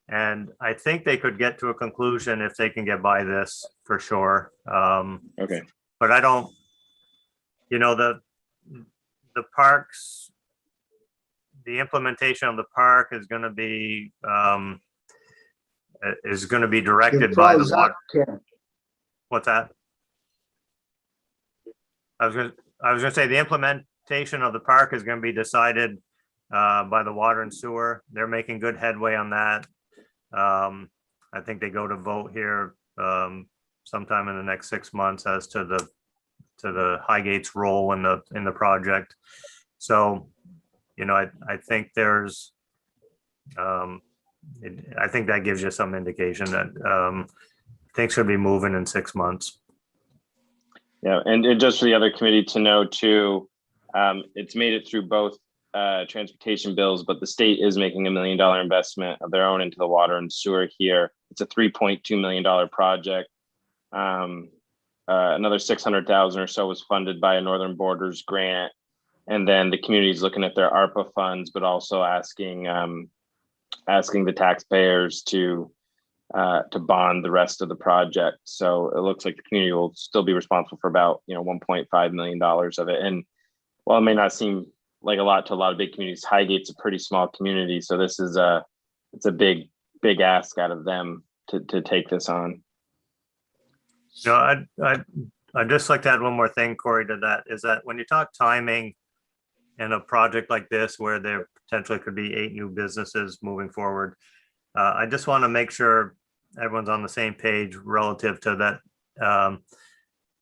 And I think they could get to a conclusion if they can get by this, for sure. Okay. But I don't, the parks, the implementation of the park is going to be directed by the water. What's that? I was going to say the implementation of the park is going to be decided by the water and sewer. They're making good headway on that. I think they go to vote here sometime in the next 6 months as to the Highgate's role in the project. So, I think there's, I think that gives you some indication that things should be moving in 6 months. Yeah, and just for the other committee to know too, it's made it through both transportation bills, but the state is making $1 million investment of their own into the water and sewer here. It's a $3.2 million project. Another 600,000 or so was funded by a Northern Borders grant. And then the community is looking at their ARPA funds, but also asking the taxpayers to bond the rest of the project. So it looks like the community will still be responsible for about $1.5 million of it. And while it may not seem like a lot to a lot of big communities, Highgate's a pretty small community, so this is it's a big ask out of them to take this on. I'd just like to add one more thing, Corey, to that, is that when you talk timing in a project like this, where there potentially could be 8 new businesses moving forward, I just want to make sure everyone's on the same page relative to that.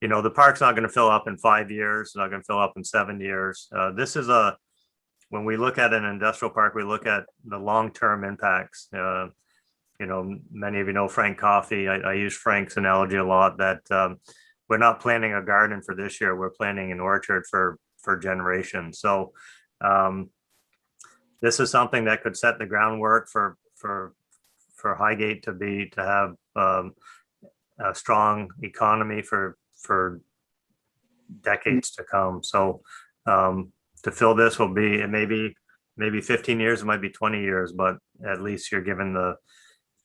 The park's not going to fill up in 5 years, it's not going to fill up in 7 years. This is when we look at an industrial park, we look at the long-term impacts. Many of you know Frank Coffey. I use Frank's analogy a lot, that we're not planting a garden for this year, we're planting an orchard for generations. So this is something that could set the groundwork for Highgate to have a strong economy for decades to come. So to fill this will be, it maybe 15 years, it might be 20 years, but at least you're given the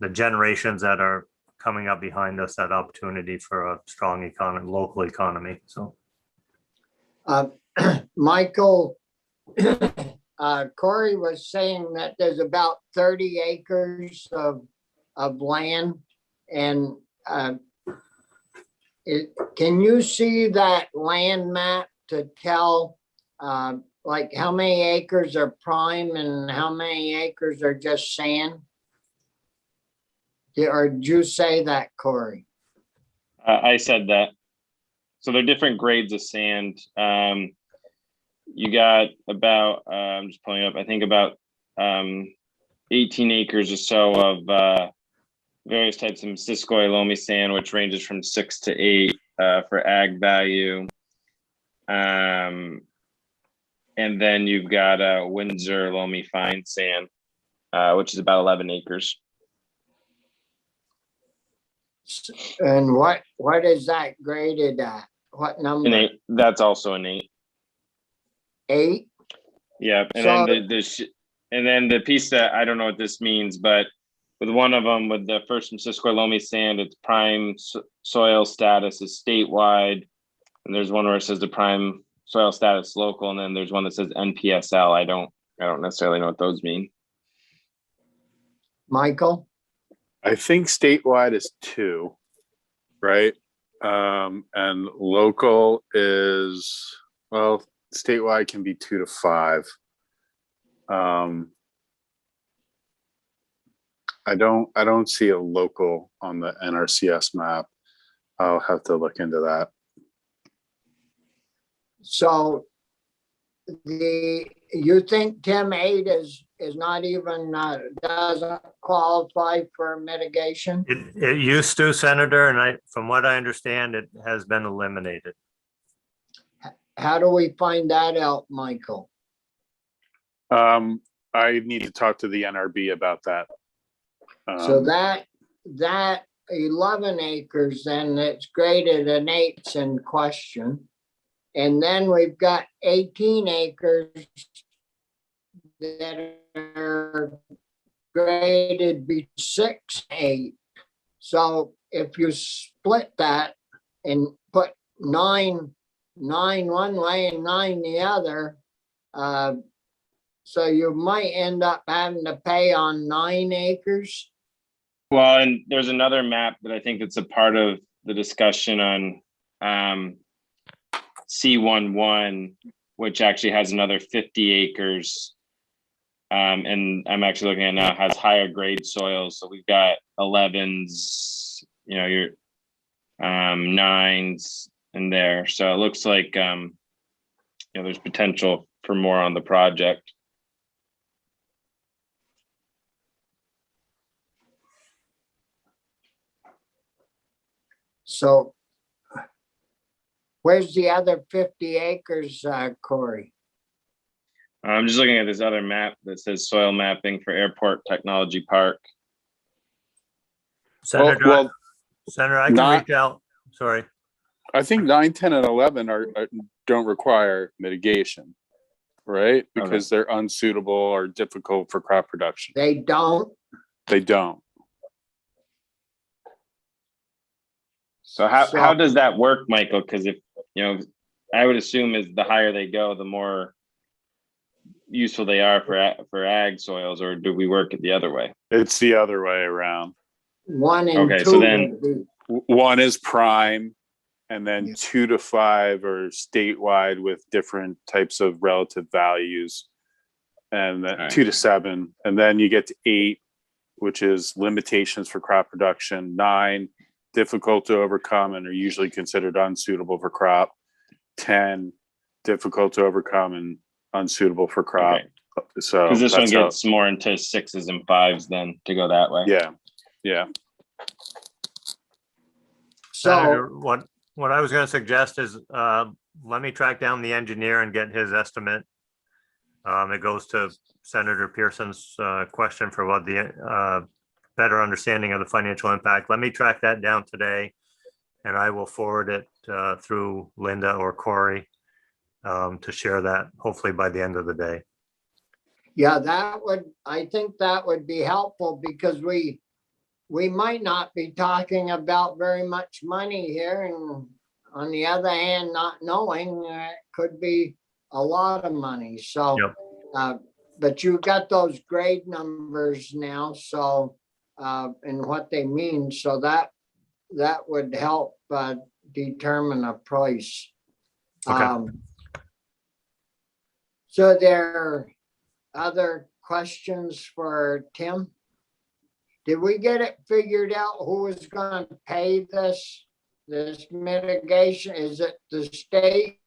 generations that are coming up behind us that opportunity for a strong economy, local economy. So Michael, Corey was saying that there's about 30 acres of land, and can you see that land map to tell like how many acres are prime and how many acres are just sand? Or did you say that, Corey? I said that. So they're different grades of sand. You got about, I'm just pulling up, I think about 18 acres or so of various types of Missisquoi loamy sand, which ranges from 6 to 8 for ag value. And then you've got Windsor loamy fine sand, which is about 11 acres. And what is that graded at? What number? An 8. That's also an 8. 8? Yeah, and So, then the piece that I don't know what this means, but with one of them, with the first Missisquoi loamy sand, its prime soil status is statewide, and there's one where it says the prime soil status local, and then there's one that says NPSL. I don't necessarily know what those mean. Michael? I think statewide is 2, right? And local is, well, statewide can be 2 to 5. I don't see a local on the NRCS map. I'll have to look into that. So you think Tim 8 is not even, doesn't qualify for mitigation? it used to, Senator, and from what I understand, it has been eliminated. How do we find that out, Michael? I need to talk to the NRB about that. So that 11 acres, then it's graded an 8's in question. And then we've got 18 acres that are graded be 6, 8. So if you split that and put 9 one way and 9 the other, so you might end up having to pay on 9 acres. Well, and there's another map that I think it's a part of the discussion on C11, which actually has another 50 acres. And I'm actually looking at now, has higher grade soils. So we've got 11s, your 9s, in there. So it looks like, there's potential for more on the project. So where's the other 50 acres, Corey? I'm just looking at this other map that says soil mapping for Airport Technology Park. Senator, Senator, I can not- reach out. Sorry. I think 9, 10, and 11 don't require mitigation, right? Because they're unsuitable or difficult for crop production. They don't. They don't. So how does that work, Michael? Because if, I would assume is the higher they go, the more useful they are for ag soils, or do we work it the other way? It's the other way around. 1 and 2. Okay, so then- would be- 1 is prime, and then Yeah. 2 to 5 are statewide with different types of relative values. And then Alright. 2 to 7, and then you get to 8, which is limitations for crop production. 9, difficult to overcome and are usually considered unsuitable for crop. 10, difficult to overcome and unsuitable for crop. Okay. So Because this one that's how- gets more into 6s and 5s then to go that way. yeah. So, Senator, what I was going to suggest is, let me track down the engineer and get his estimate. It goes to Senator Pearson's question for what the better understanding of the financial impact. Let me track that down today, and I will forward it through Linda or Corey to share that hopefully by the end of the day. yeah, I think that would be helpful because we might not be talking about very much money here. And on the other hand, not knowing, it could be a lot of money. So, Yep. but you got those grade numbers now, so, and what they mean, so that would help determine a price. Okay. So there are other questions for Tim? Did we get it figured out who is gonna pay this mitigation? Is it the state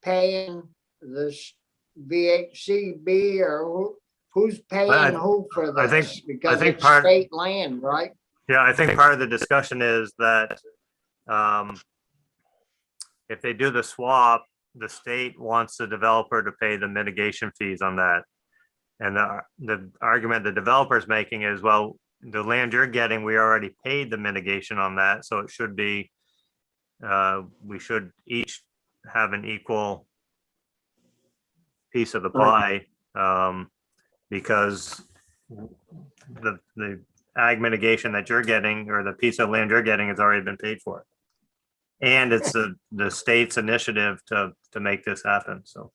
paying this VHCB, or who's paying who for I think- this? Because think it's part- state land, right? Yeah, I think part of the discussion is that if they do the swap, the state wants the developer to pay the mitigation fees on that. And the argument the developer's making is, well, the land you're getting, we already paid the mitigation on that, so it should be, we should each have an equal piece of the pie, because the ag mitigation that you're getting, or the piece of land you're getting, has already been paid for. And it's the state's initiative to make this happen, so.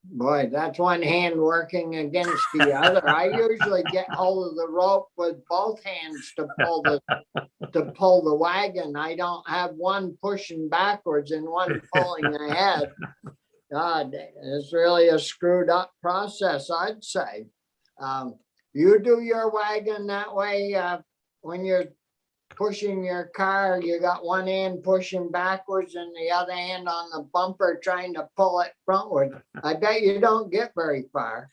Boy, that's one hand working against the other. I usually get hold of the rope with both hands to pull the wagon. I don't have one pushing backwards and one pulling ahead. God, it's really a screwed up process, I'd say. You do your wagon that way, when you're pushing your car, you got one hand pushing backwards and the other hand on the bumper trying to pull it frontward. I bet you don't get very far.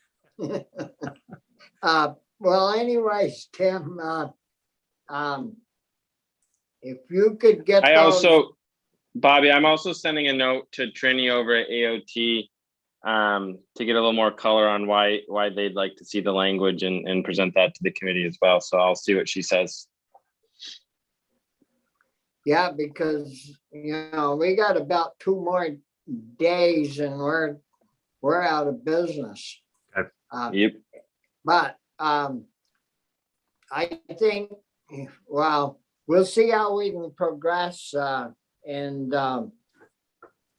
Well, anyways, Tim, if you could get Bobby, I'm also sending a note to Trini over at AOT to get a little more color on why they'd like to see the language and present that to the committee as well. So I'll see what she says. Yeah, because, we got about 2 more days and we're out of business. Okay. Yep. But I think, well, we'll see how we can progress. And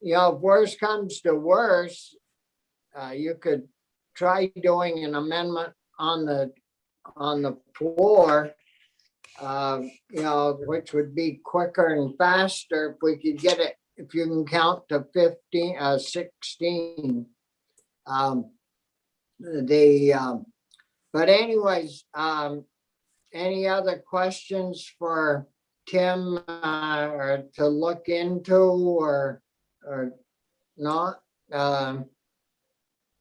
if worse comes to worse, you could try doing an amendment on the floor, which would be quicker and faster if we could get it, if you can count to 16. But anyways, any other questions for Tim, or to look into or not?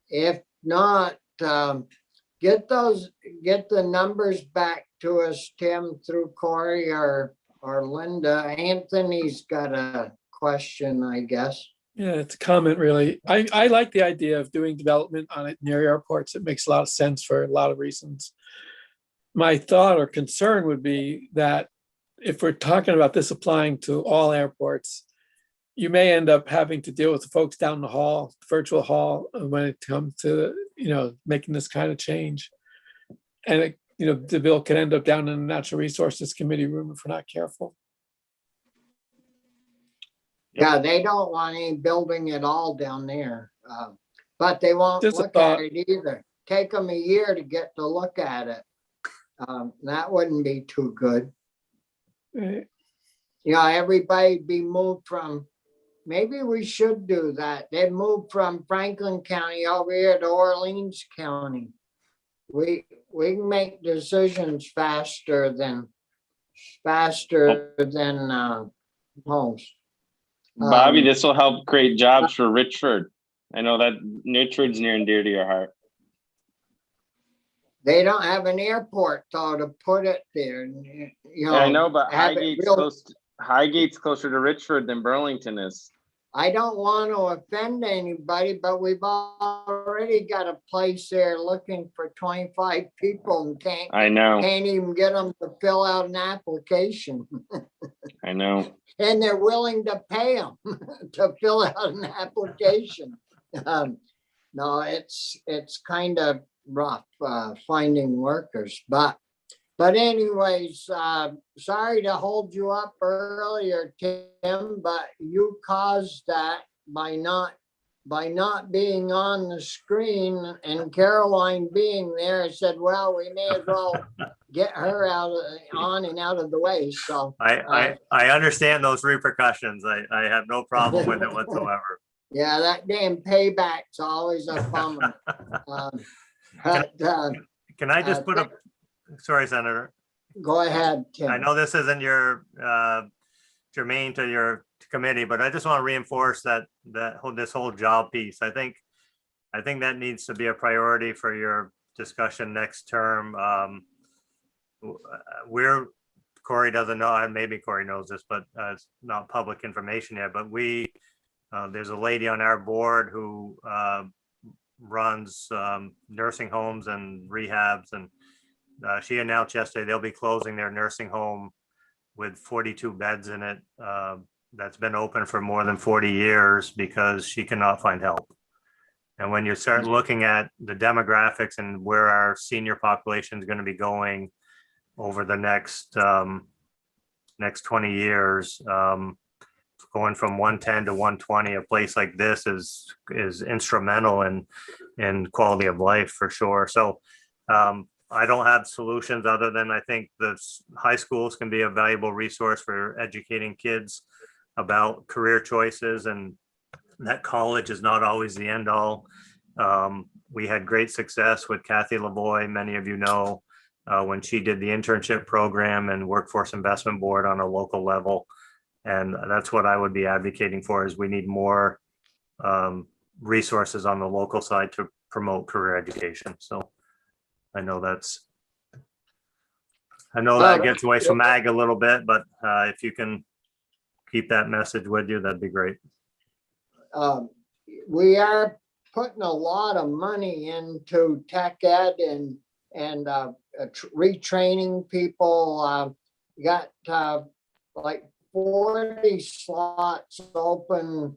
If not, get the numbers back to us, Tim, through Corey or Linda. Anthony's got a question, I guess. Yeah, it's a comment really. I like the idea of doing development on it near airports. It makes a lot of sense for a lot of reasons. My thought or concern would be that if we're talking about this applying to all airports, you may end up having to deal with the folks down the hall, virtual hall, when it comes to, making this kind of change. And, the bill could end up down in the Natural Resources Committee room if we're not careful. Yeah, they don't want any building at all down there. But they won't Just a look at thought. it either. Take them a year to get to look at it. That wouldn't be too good. Right. Everybody be moved from, maybe we should do that. They moved from Franklin County over here to Orleans County. We can make decisions faster than most. Bobby, this will help create jobs for Richford. I know that Richford's near and dear to your heart. They don't have an airport though to put it there. Yeah, I know, but have it Highgate's closer to Richford than Burlington is. I don't want to offend anybody, but we've already got a place there looking for 25 people and I know, can't even get them to fill out an application. I know. And they're willing to pay them to fill out an application. No, it's kind of rough finding workers, but anyways, sorry to hold you up earlier, Tim, but you caused that by not being on the screen and Caroline being there. I said, well, we may as well get her on and out of the way. So I understand those repercussions. I have no problem with it whatsoever. yeah, that damn payback's always a bummer. Can I just put sorry, Senator. Go ahead, Tim. I know this isn't your germane to your committee, but I just want to reinforce this whole job piece. I think that needs to be a priority for your discussion next term. Corey doesn't know, and maybe Corey knows this, but it's not public information yet. But there's a lady on our board who runs nursing homes and rehabs, and she announced yesterday they'll be closing their nursing home with 42 beds in it that's been open for more than 40 years because she cannot find help. And when you start looking at the demographics and where our senior population is going to be going over the next 20 years, going from 110 to 120, a place like this is instrumental in quality of life for sure. So I don't have solutions other than I think the high schools can be a valuable resource for educating kids about career choices, and that college is not always the end all. We had great success with Kathy Lavoie, many of you know, when she did the internship program and workforce investment board on a local level. And that's what I would be advocating for, is we need more resources on the local side to promote career education. So I know that gets away from ag a little bit, but if you can keep that message with you, that'd be great. We are putting a lot of money into tech ed and retraining people. Got like 40 slots open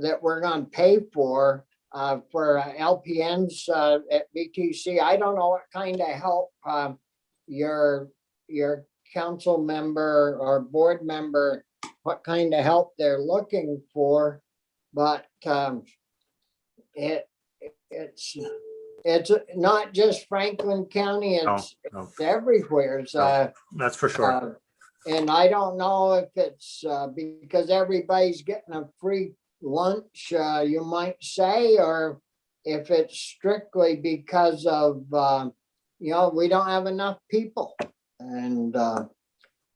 that we're going to pay for LPNs at BTC. I don't know what kind of help your council member or board member, what kind of help they're looking for, but it's not just Franklin County, it's everywhere. That's for sure. And I don't know if it's because everybody's getting a free lunch, you might say, or if it's strictly because of, we don't have enough people. And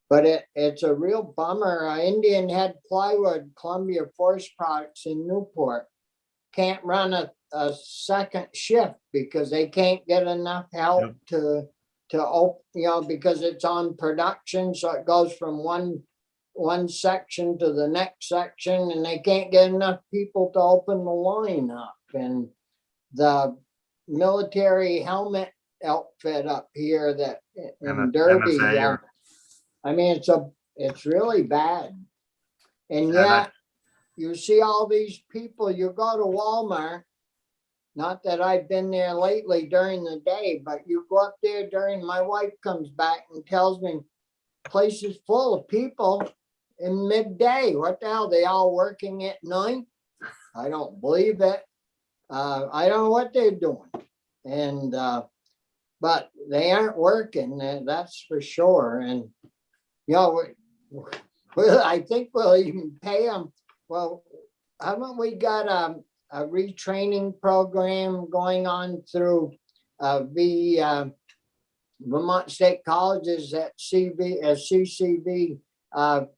But it's a real bummer. Indian Head Plywood, Columbia Forest Products in Newport can't run a second shift because they can't get enough help Yep. to because it's on production. So it goes from one section to the next section, and they can't get enough people to open the line up. And the military helmet outfit up here that in Derby, MFA or- I mean, it's really bad. And Yeah, yet you see all these people, you go to Walmart, not that I've been there lately during the day, but you go up there during, my wife comes back and tells me place is full of people in midday. What the hell? They all working at night? I don't believe it. I don't know what they're doing. And, but they aren't working, that's for sure. And, I think we'll even pay them. Well, haven't we got a retraining program going on through Vermont State Colleges at CCV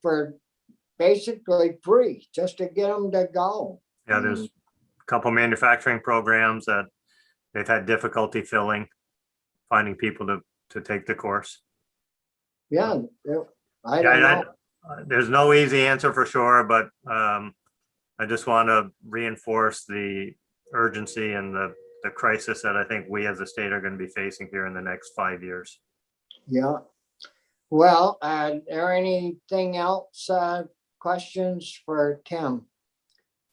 for basically free, just to get them to go? Yeah, there's a couple manufacturing programs that they've had difficulty finding people to take the course. Yeah, I Yeah, don't know. there's no easy answer for sure, but I just want to reinforce the urgency and the crisis that I think we as a state are going to be facing here in the next 5 years. Yeah. Well, there anything else, questions for Tim?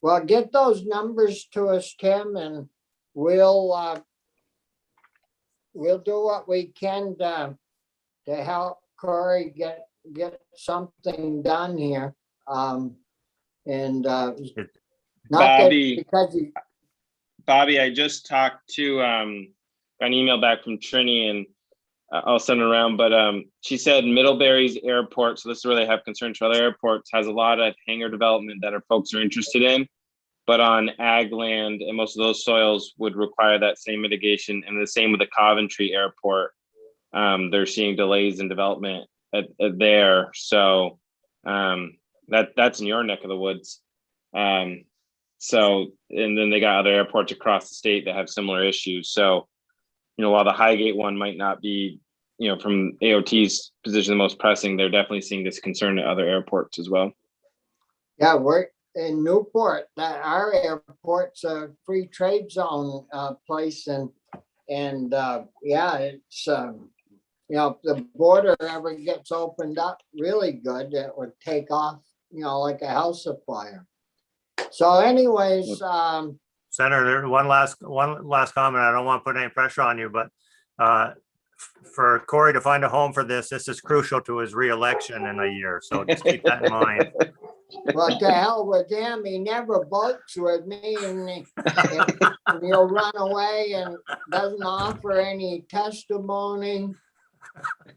Well, get those numbers to us, Tim, and we'll do what we can to help Corey get something done here. And not that Bobby. because he, Bobby, I just talked to an email back from Trini, and I'll send it around, but she said Middlebury's airport, so this is where they have concerns for other airports, has a lot of hangar development that our folks are interested in, but on ag land, and most of those soils would require that same mitigation, and the same with the Coventry Airport. They're seeing delays in development at there, so that's in your neck of the woods. So, and then they got other airports across the state that have similar issues. So, while the Highgate one might not be, from AOT's position, the most pressing, they're definitely seeing this concern at other airports as well. yeah, we're in Newport, that our airport's a free trade zone place, and yeah, it's if the border ever gets opened up really good, it would take off, like a house of fire. So anyways, Senator, one last comment. I don't want to put any pressure on you, but for Corey to find a home for this is crucial to his reelection in a year. So just keep that in mind. well, to hell with him, he never votes with me, and he'll run away and doesn't offer any testimony.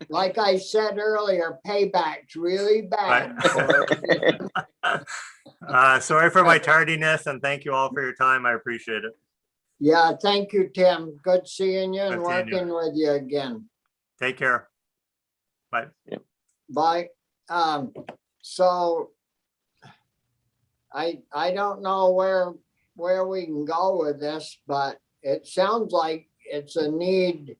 Like I said earlier, payback's really bad. Sorry for my tardiness, and thank you all for your time. I appreciate it. Yeah, thank you, Tim. Good seeing you and Good seeing you. working with you again. Take care. Bye. Bye. So I don't know where we can go with this, but it sounds like it's a need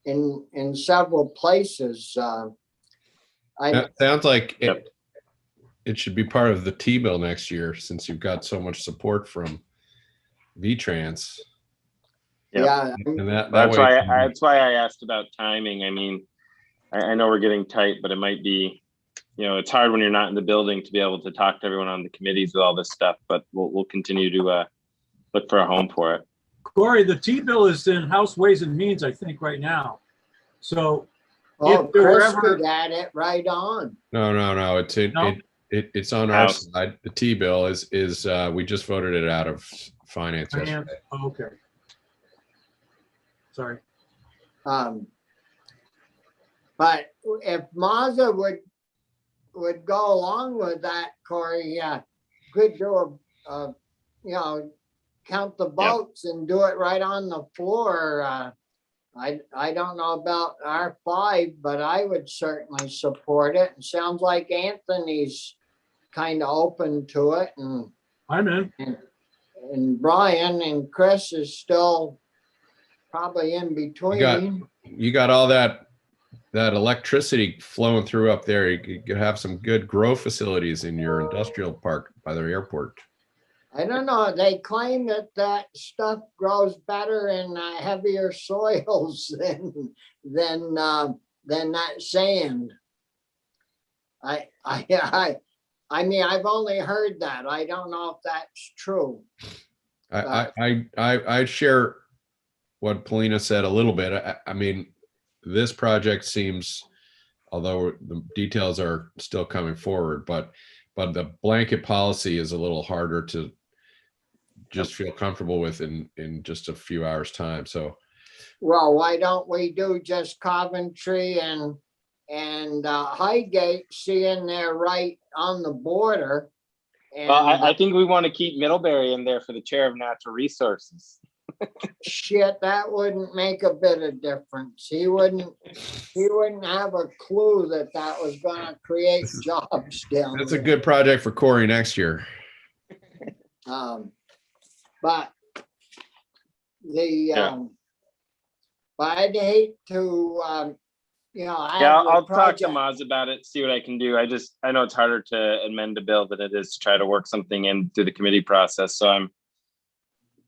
in several places. That sounds like it should be part of the T-bill next year, since you've got so much support from VTrans. Yep. Yeah, And that's That's why I asked about timing. I mean, I know we're getting tight, but it might be, it's hard when you're not in the building to be able to talk to everyone on the committees with all this stuff, but we'll continue to look for a home for it. Corey, the T-bill is in House Ways and Means, I think, right now. So oh, if there were Chris ever, could add it right on. No. It's on our House. side. The T-bill is we just voted it out of finance yesterday. Oh, okay. Sorry. But if Mazda would go along with that, Corey, could do count the votes and do it right on the floor. I don't know about R5, but I would certainly support it. It sounds like Anthony's kind of open to it, I'm in. and Brian and Chris is still probably in between. You got all that electricity flowing through up there. You could have some good grow facilities in your industrial park by the airport. I don't know. They claim that stuff grows better in heavier soils than that sand. I mean, I've only heard that. I don't know if that's true. I share what Polina said a little bit. I mean, this project seems, although the details are still coming forward, but the blanket policy is a little harder to just feel comfortable with in just a few hours time. So, Well, why don't we do just Coventry and Highgate, seeing they're right on the border? And Well, I think we want to keep Middlebury in there for the chair of natural resources. shit, that wouldn't make a bit of difference. He wouldn't have a clue that was gonna create jobs down that's a there. good project for Corey next year. But Yeah. but I'd hate to, I Yeah, have the I'll talk to project- Maz about it, see what I can do. I know it's harder to amend a bill than it is to try to work something in through the committee process. So I'm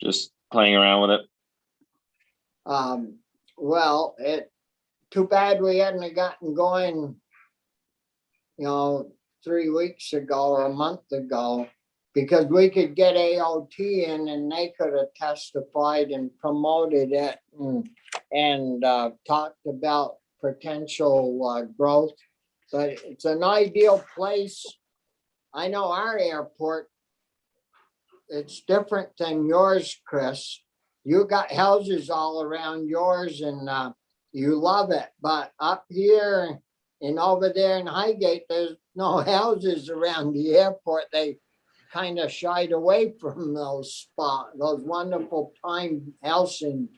just playing around with it. Well, too bad we hadn't gotten going, 3 weeks ago or a month ago, because we could get AOT in and they could have testified and promoted it and talked about potential growth. But it's an ideal place. I know our airport, it's different than yours, Chris. You got houses all around yours and you love it. But up here and over there in Highgate, there's no houses around the airport. They kind of shied away from those wonderful prime housing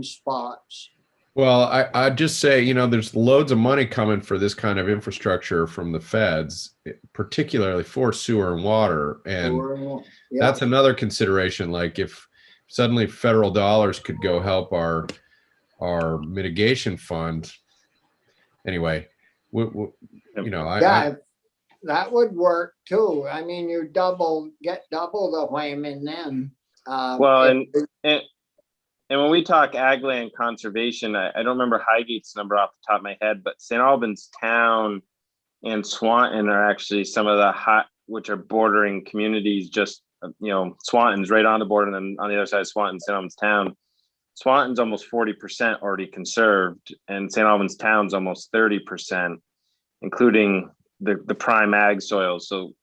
spots. Well, I'd just say, there's loads of money coming for this kind of infrastructure from the feds, particularly for sewer and water. And that's another consideration. Like if suddenly federal dollars could go help our mitigation fund. Anyway, That would work too. I mean, you get double the whammy then. Well, and when we talk ag land conservation, I don't remember Highgate's number off the top of my head, but St. Albans Town and Swanton are actually some of the which are bordering communities. Just Swanton's right on the border, and then on the other side of Swanton, St. Albans Town. Swanton's almost 40% already conserved, and St. Albans Town's almost 30%, including the prime ag soil. So,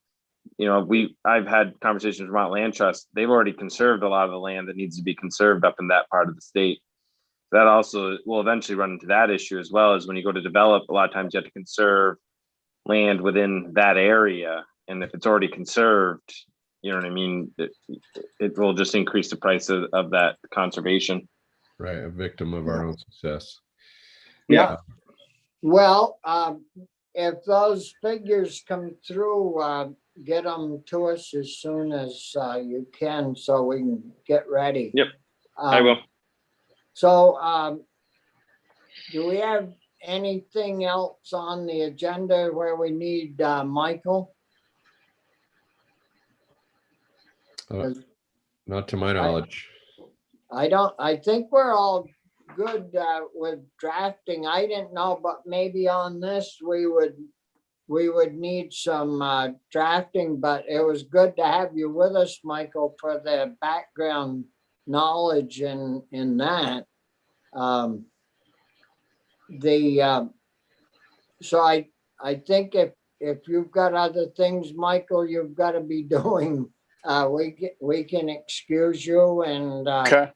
I've had conversations with Vermont Land Trust. They've already conserved a lot of the land that needs to be conserved up in that part of the state. That also will eventually run into that issue, as well as when you go to develop, a lot of times you have to conserve land within that area. And if it's already conserved, you know what I mean? It will just increase the price of that conservation. Right. A victim of our own success. Yeah. Well, if those figures come through, get them to us as soon as you can so we can get ready. Yep, I will. So do we have anything else on the agenda where we need Michael? Not to my knowledge. I think we're all good with drafting. I didn't know, but maybe on this we would need some drafting, but it was good to have you with us, Michael, for the background knowledge in that. So I think if you've got other things, Michael, you've got to be doing, we can excuse you and Okay.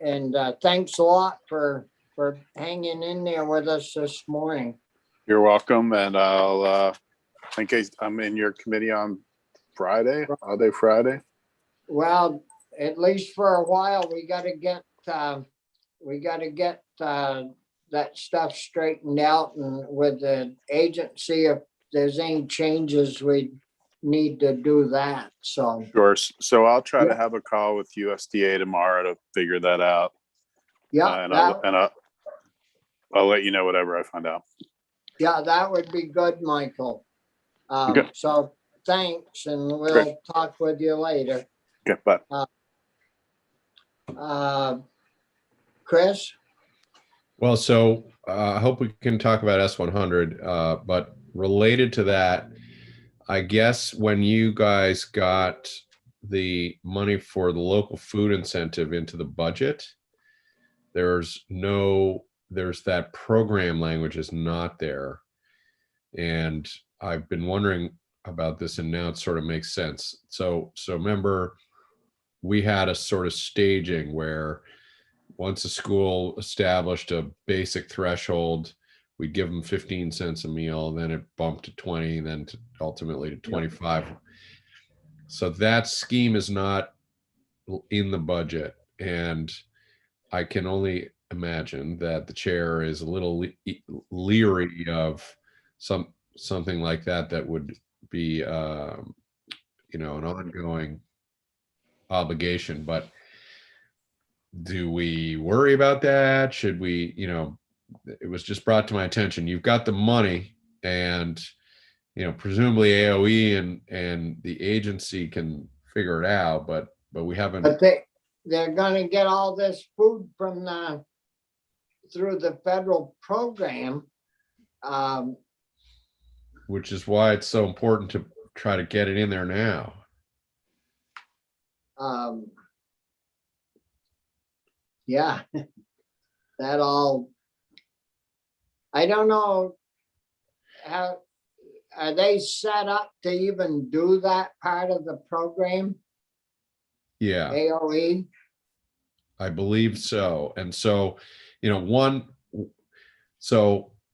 and thanks a lot for hanging in there with us this morning. You're welcome. And I'll in case I'm in your committee on Friday, all day Friday. Well, at least for a while, we got to get we gotta get, that stuff straightened out and with the agency, if there's any changes, we need to do that, so. Sure. So I'll try to Yeah. have a call with USDA tomorrow to figure that out. Yeah, And that, I'll let you know whatever I find out. yeah, that would be good, Michael. Okay. So thanks, and we'll Great. talk with you later. Okay, bye. Chris? Well, so I hope we can talk about S100, but related to that, I guess when you guys got the money for the local food incentive into the budget, there's that program language is not there. And I've been wondering about this, and now it sort of makes sense. So remember, we had a sort of staging where once a school established a basic threshold, we'd give them 15 cents a meal, then it bumped to 20, then ultimately to 25. So that scheme is not in the budget. And I can only imagine that the chair is a little leery of something like that would be, an ongoing obligation. But do we worry about that? Should we, it was just brought to my attention. You've got the money, and, presumably AOE and the agency can figure it out, but we haven't. But they're gonna get all this food from through the federal program. Which is why it's so important to try to get it in there now. Yeah, that all, I don't know, how, are they set up to even do that part of the program, Yeah, AOE? I believe so. And so, I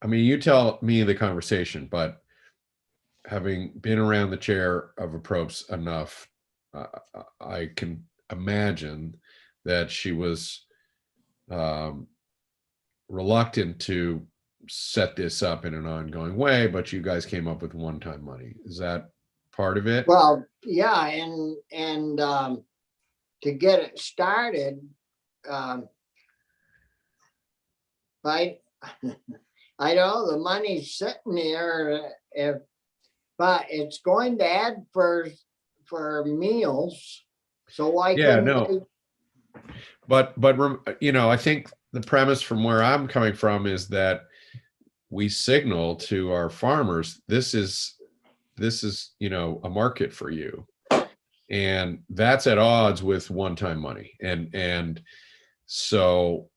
mean, you tell me the conversation, but having been around the chair of approps enough, I can imagine that she was reluctant to set this up in an ongoing way, but you guys came up with one-time money. Is that part of it? Well, yeah, and to get it started, I don't know, the money's sitting there, but it's going to add for meals. So why Yeah, couldn't no. they? But I think the premise from where I'm coming from is that we signal to our farmers, this is a market for you, and that's at odds with one-time money, and so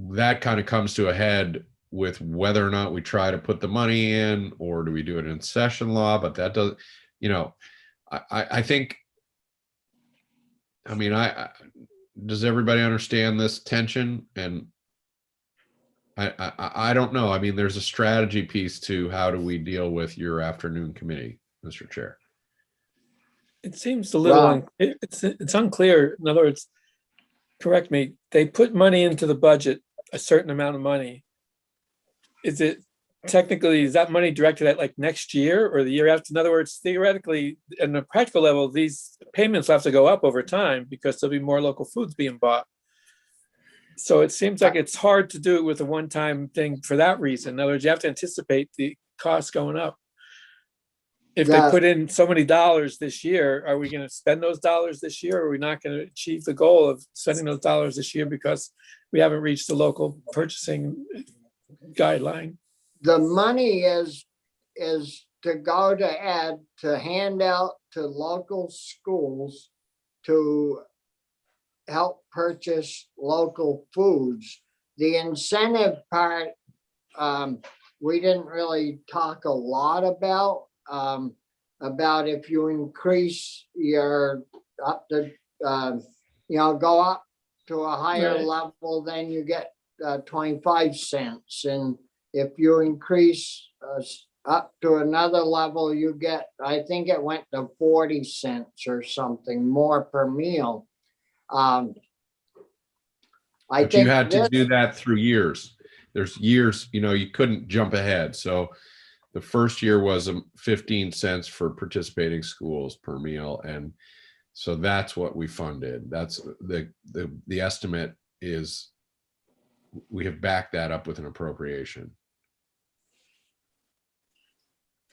that kind of comes to a head with whether or not we try to put the money in, or do we do it in session law. But that does, I think, does everybody understand this tension? And I don't know. I mean, there's a strategy piece to how do we deal with your afternoon committee, Mr. Chair? It seems a little, it's unclear. In other words, correct me, they put money into the budget, a certain amount of money. Is it technically, is that money directed at like next year or the year after? In other words, theoretically, on a practical level, these payments will have to go up over time because there'll be more local foods being bought. So it seems like it's hard to do it with a one-time thing for that reason. In other words, you have to anticipate the costs going up. If they put in so many dollars this year, are we going to spend those dollars this year? Or are we not going to achieve the goal of spending those dollars this year because we haven't reached the local purchasing guideline? The money is to go to hand out to local schools to help purchase local foods. The incentive part, we didn't really talk a lot about if you increase your up to, go up to a higher level, then you get 25 cents. And if you increase up to another level, you get, I think it went to 40 cents or something more per meal. I But you think had to this, do that through years. There's years, you couldn't jump ahead. So the first year was 15 cents for participating schools per meal. And so that's what we funded. That's the estimate is we have backed that up with an appropriation.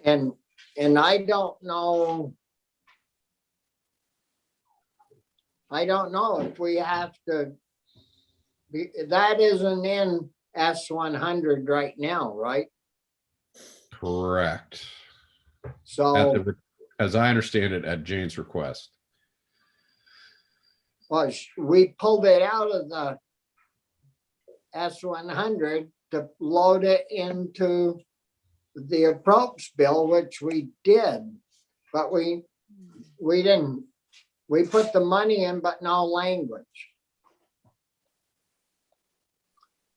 and I don't know. I don't know if we have to be, that isn't in S100 right now, right? Correct. So, As I understand it, at Jane's request. well, we pulled it out of the S100 to load it into the approach bill, which we did, but we didn't. We put the money in, but no language.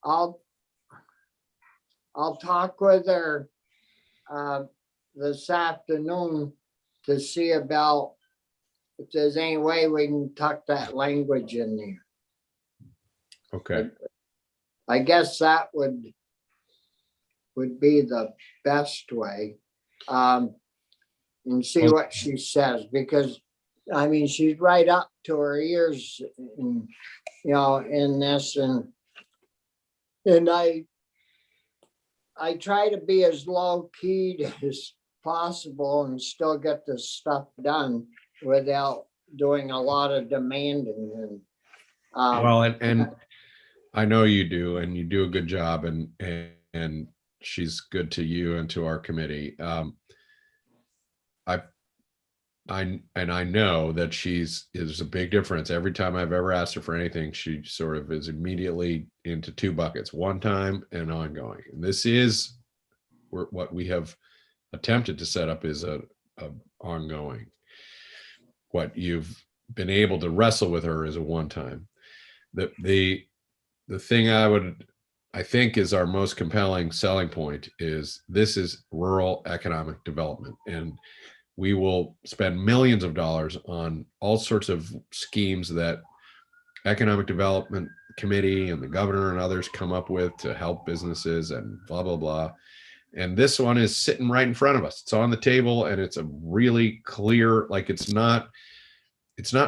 I'll talk with her this afternoon to see about if there's any way we can tuck that language in there. Okay. I guess that would be the best way. And see what she says, because I mean, she's right up to her ears in, in this, and I try to be as low keyed as possible and still get this stuff done without doing a lot of demanding. And Well, and I know you do, and you do a good job, and she's good to you and to our committee. I know that is a big difference. Every time I've ever asked her for anything, she sort of is immediately into two buckets: one time and ongoing. And this is what we have attempted to set up is a ongoing. What you've been able to wrestle with her is a one time. The thing I think is our most compelling selling point is this is rural economic development, and we will spend millions of dollars on all sorts of schemes that Economic Development Committee and the governor and others come up with to help businesses and blah, blah, blah. And this one is sitting right in front of us. It's on the table, and it's a really clear, like it's not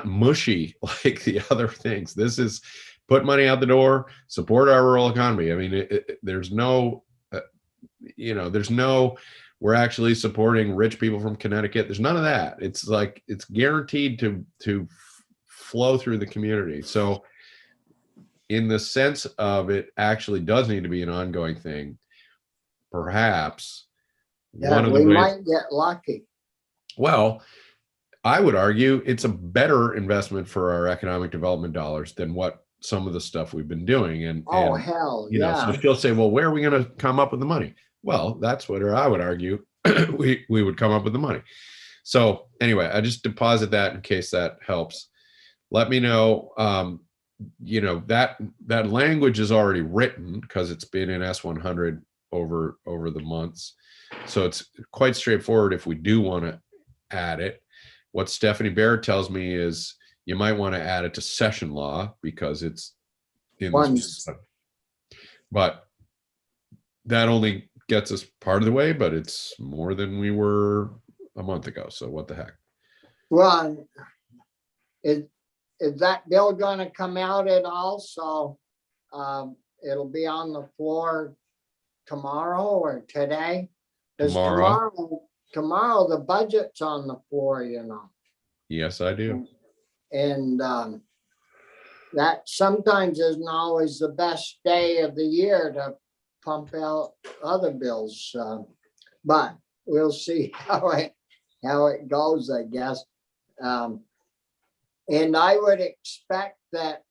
mushy like the other things. This is put money out the door, support our rural economy. I mean, there's no, there's no, we're actually supporting rich people from Connecticut. There's none of that. It's like, it's guaranteed to flow through the community. So in the sense of it actually does need to be an ongoing thing, perhaps one of the we ways, might get lucky. well, I would argue it's a better investment for our economic development dollars than what some of the stuff we've been doing. And Hell, you know, yeah. so she'll say, well, where are we going to come up with the money? Well, that's what I would argue. we would come up with the money. So anyway, I just deposit that in case that helps. Let me know. That language is already written because it's been in S100 over the months. So it's quite straightforward if we do want to add it. What Stephanie Barrett tells me is you might want to add it to session law because it's in this, but that only gets us part of the way, but it's more than we were a month ago. So what the heck? Well, is that bill going to come out at all? So it'll be on the floor tomorrow or today? Tomorrow the budget's on the floor, Yes, I do. And that sometimes isn't always the best day of the year to pump out other bills. But we'll see how it goes, I guess. And I would expect that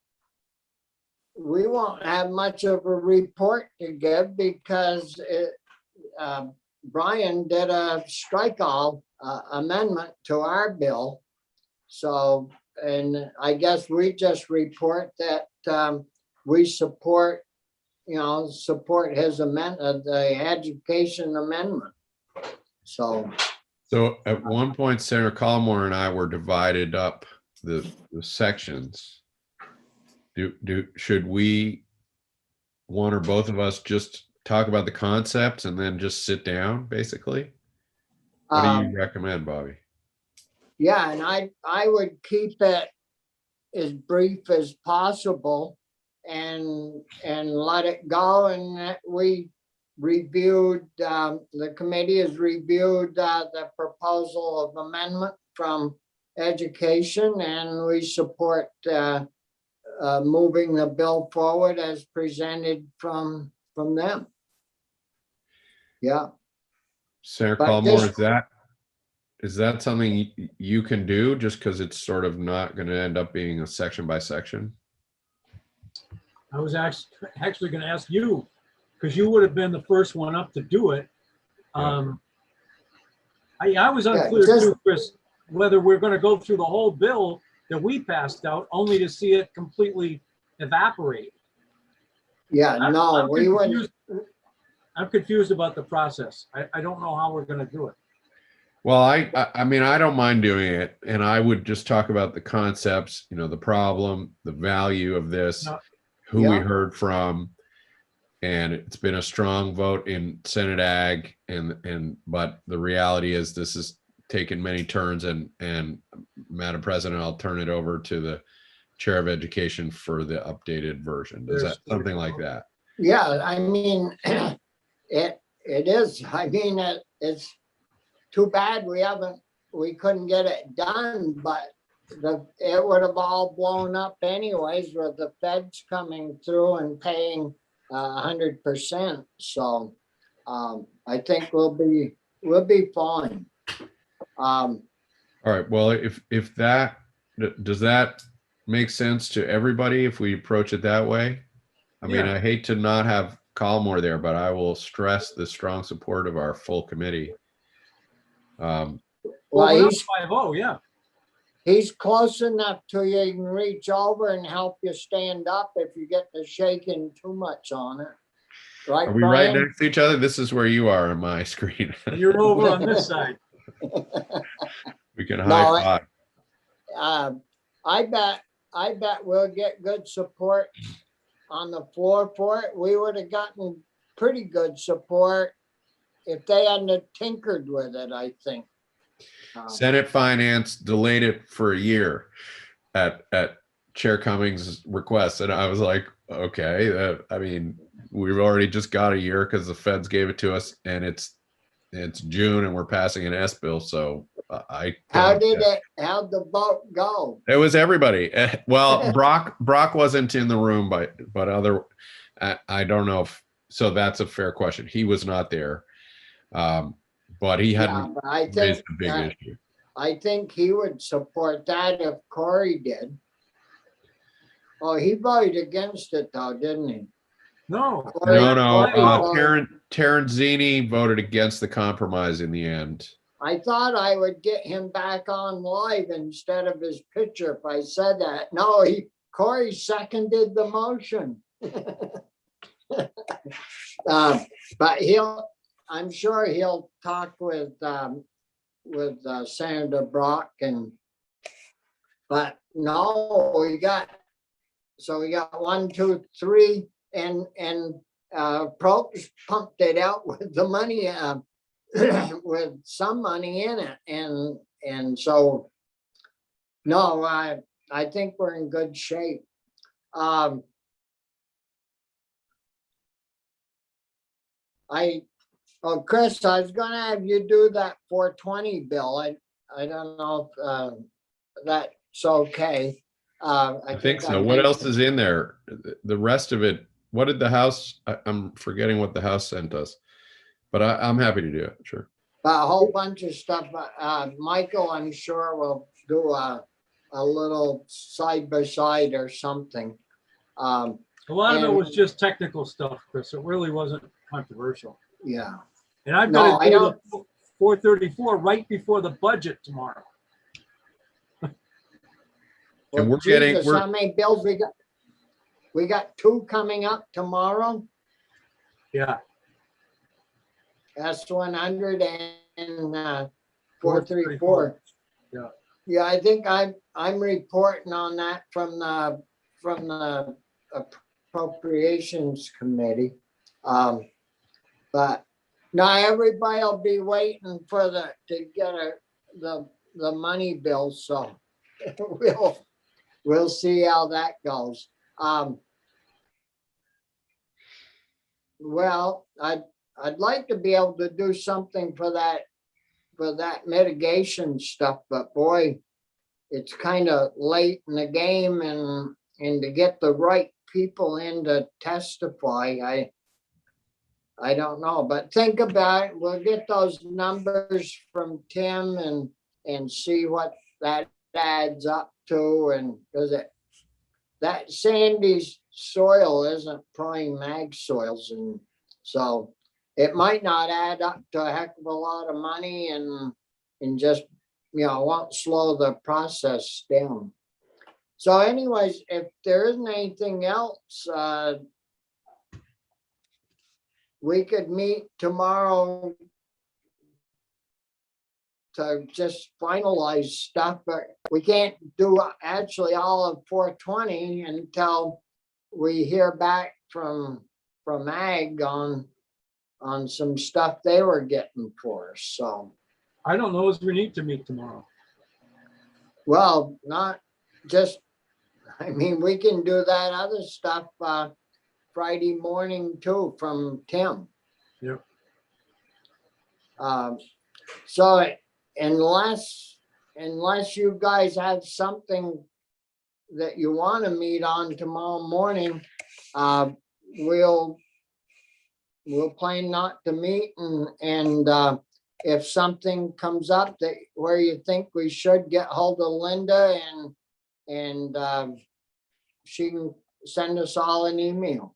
we won't have much of a report to give because Brian did a strike-all amendment to our bill. So, and I guess we just report that we support his amendment, the education amendment. So at one point, Senator Collmore and I were divided up the sections. Should we, one or both of us, just talk about the concepts and then just sit down, basically? What do Um, you recommend, Bobby? Yeah, and I would keep it as brief as possible and let it go. And that we reviewed, the committee has reviewed the proposal of amendment from education, and we support moving the bill forward as presented from them. Yeah. Senator But Collmore, is that something you can do just because it's sort of not going to end up being a section by section? I was actually going to ask you, because you would have been the first one up to do it. I was unclear just- too, Chris, whether we're going to go through the whole bill that we passed out only to see it completely evaporate. Yeah, no, we wouldn't. I'm confused about the process. I don't know how we're going to do it. Well, I mean, I don't mind doing it, and I would just talk about the concepts, the problem, the value of this, No. who we Yeah. heard from, and it's been a strong vote in Senate Ag, but the reality is this has taken many turns, and Madam President, I'll turn it over to the Chair of Education for the updated version. Does that something like that? Yeah, I mean, it is. I mean, it's too bad we couldn't get it done, but it would have all blown up anyways with the feds coming through and paying 100%. So I think we'll be fine. All right. Well, if that does that make sense to everybody if we approach it that way? I mean, Yeah. I hate to not have Collmore there, but I will stress the strong support of our full committee. Well, we're he's 5-0, yeah. He's close enough to you. He can reach over and help you stand up if you get to shaking too much on it. Right, Are we right Brian? next to each other? This is where you are on my screen. You're over on this side. We can No, high five. I bet we'll get good support on the floor for it. We would have gotten pretty good support if they hadn't tinkered with it, I think. Senate Finance delayed it for a year at Chair Cummings' request, and I was like, okay, I mean, we've already just got a year because the feds gave it to us, and it's June, and we're passing an S bill, so How'd the vote go? It was everybody. Well, Brock wasn't in the room, but other, I don't know if, so that's a fair question. He was not there. But he hadn't But I raised think a big issue. I think he would support that if Corey did. Oh, he voted against it though, didn't he? No. Corey- No. Corey voted- Terenzini voted against the compromise in the end. I thought I would get him back on live instead of his picture if I said that. No, Corey seconded the motion. But I'm sure he'll talk with Senator Brock but no, we got 1, 2, 3 and Probst pumped it out with the money, with some money in it. And so, no, I think we're in good shape. Chris, I was gonna have you do that 420 bill. I don't know if that's okay. I think so. What else is in there? The rest of it, what did the House, I'm forgetting what the House sent us, but I'm happy to do it, sure. A whole bunch of stuff. Michael, I'm sure will do a little side by side or something. A lot of it And- was just technical stuff, Chris. It really wasn't controversial. Yeah. And I've No, got I to do the 434 right before the budget tomorrow. And Well, we're Jesus, how many bills we got? We got 2 coming up tomorrow. Yeah. S100 and 434. Yeah. Yeah, I think I'm reporting on that from the from the Appropriations Committee. But now everybody will be waiting for to get the money bill, so we'll see how that goes. Well, I'd like to be able to do something for that mitigation stuff, but boy, it's kind of late in the game, and to get the right people in to testify, I don't know, but think about it. We'll get those numbers from Tim and see what that adds up to, and because that Sandy's soil isn't prime mag soils, and so it might not add up to a heck of a lot of money, and just, won't slow the process down. So anyways, if there isn't anything else, we could meet tomorrow to just finalize stuff, but we can't do actually all of 420 until we hear back from Ag on some stuff they were getting for us. So, I don't know if we need to meet tomorrow. well, not just, we can do that other stuff Friday morning too from Tim. Yep. So unless you guys have something that you want to meet on tomorrow morning, we'll plan not to meet, and if something comes up where you think we should get hold of Linda, and she can send us all an email.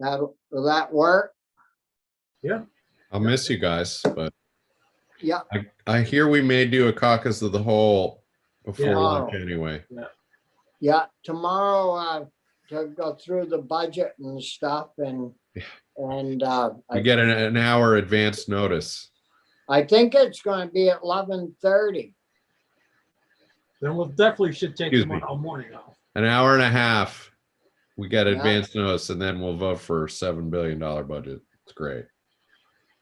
Will that work? I'll miss you guys, but Yeah. I hear we may do a caucus of the whole before Yeah. lunch anyway. Yeah, tomorrow to go through the budget and stuff, and We get an hour advance notice. I think it's going to be at 11:30. Then we'll definitely should take Excuse me. tomorrow morning off. An hour and a half. We get Yeah. advance notice, and then we'll vote for $7 billion budget. It's great.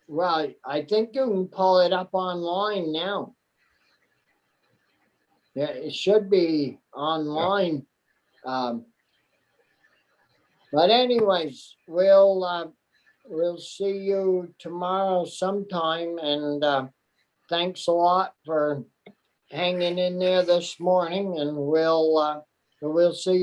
Well, I think you can pull it up online now. Yeah, it should be online. But anyways, we'll see you tomorrow sometime, and thanks a lot for hanging in there this morning, and we'll see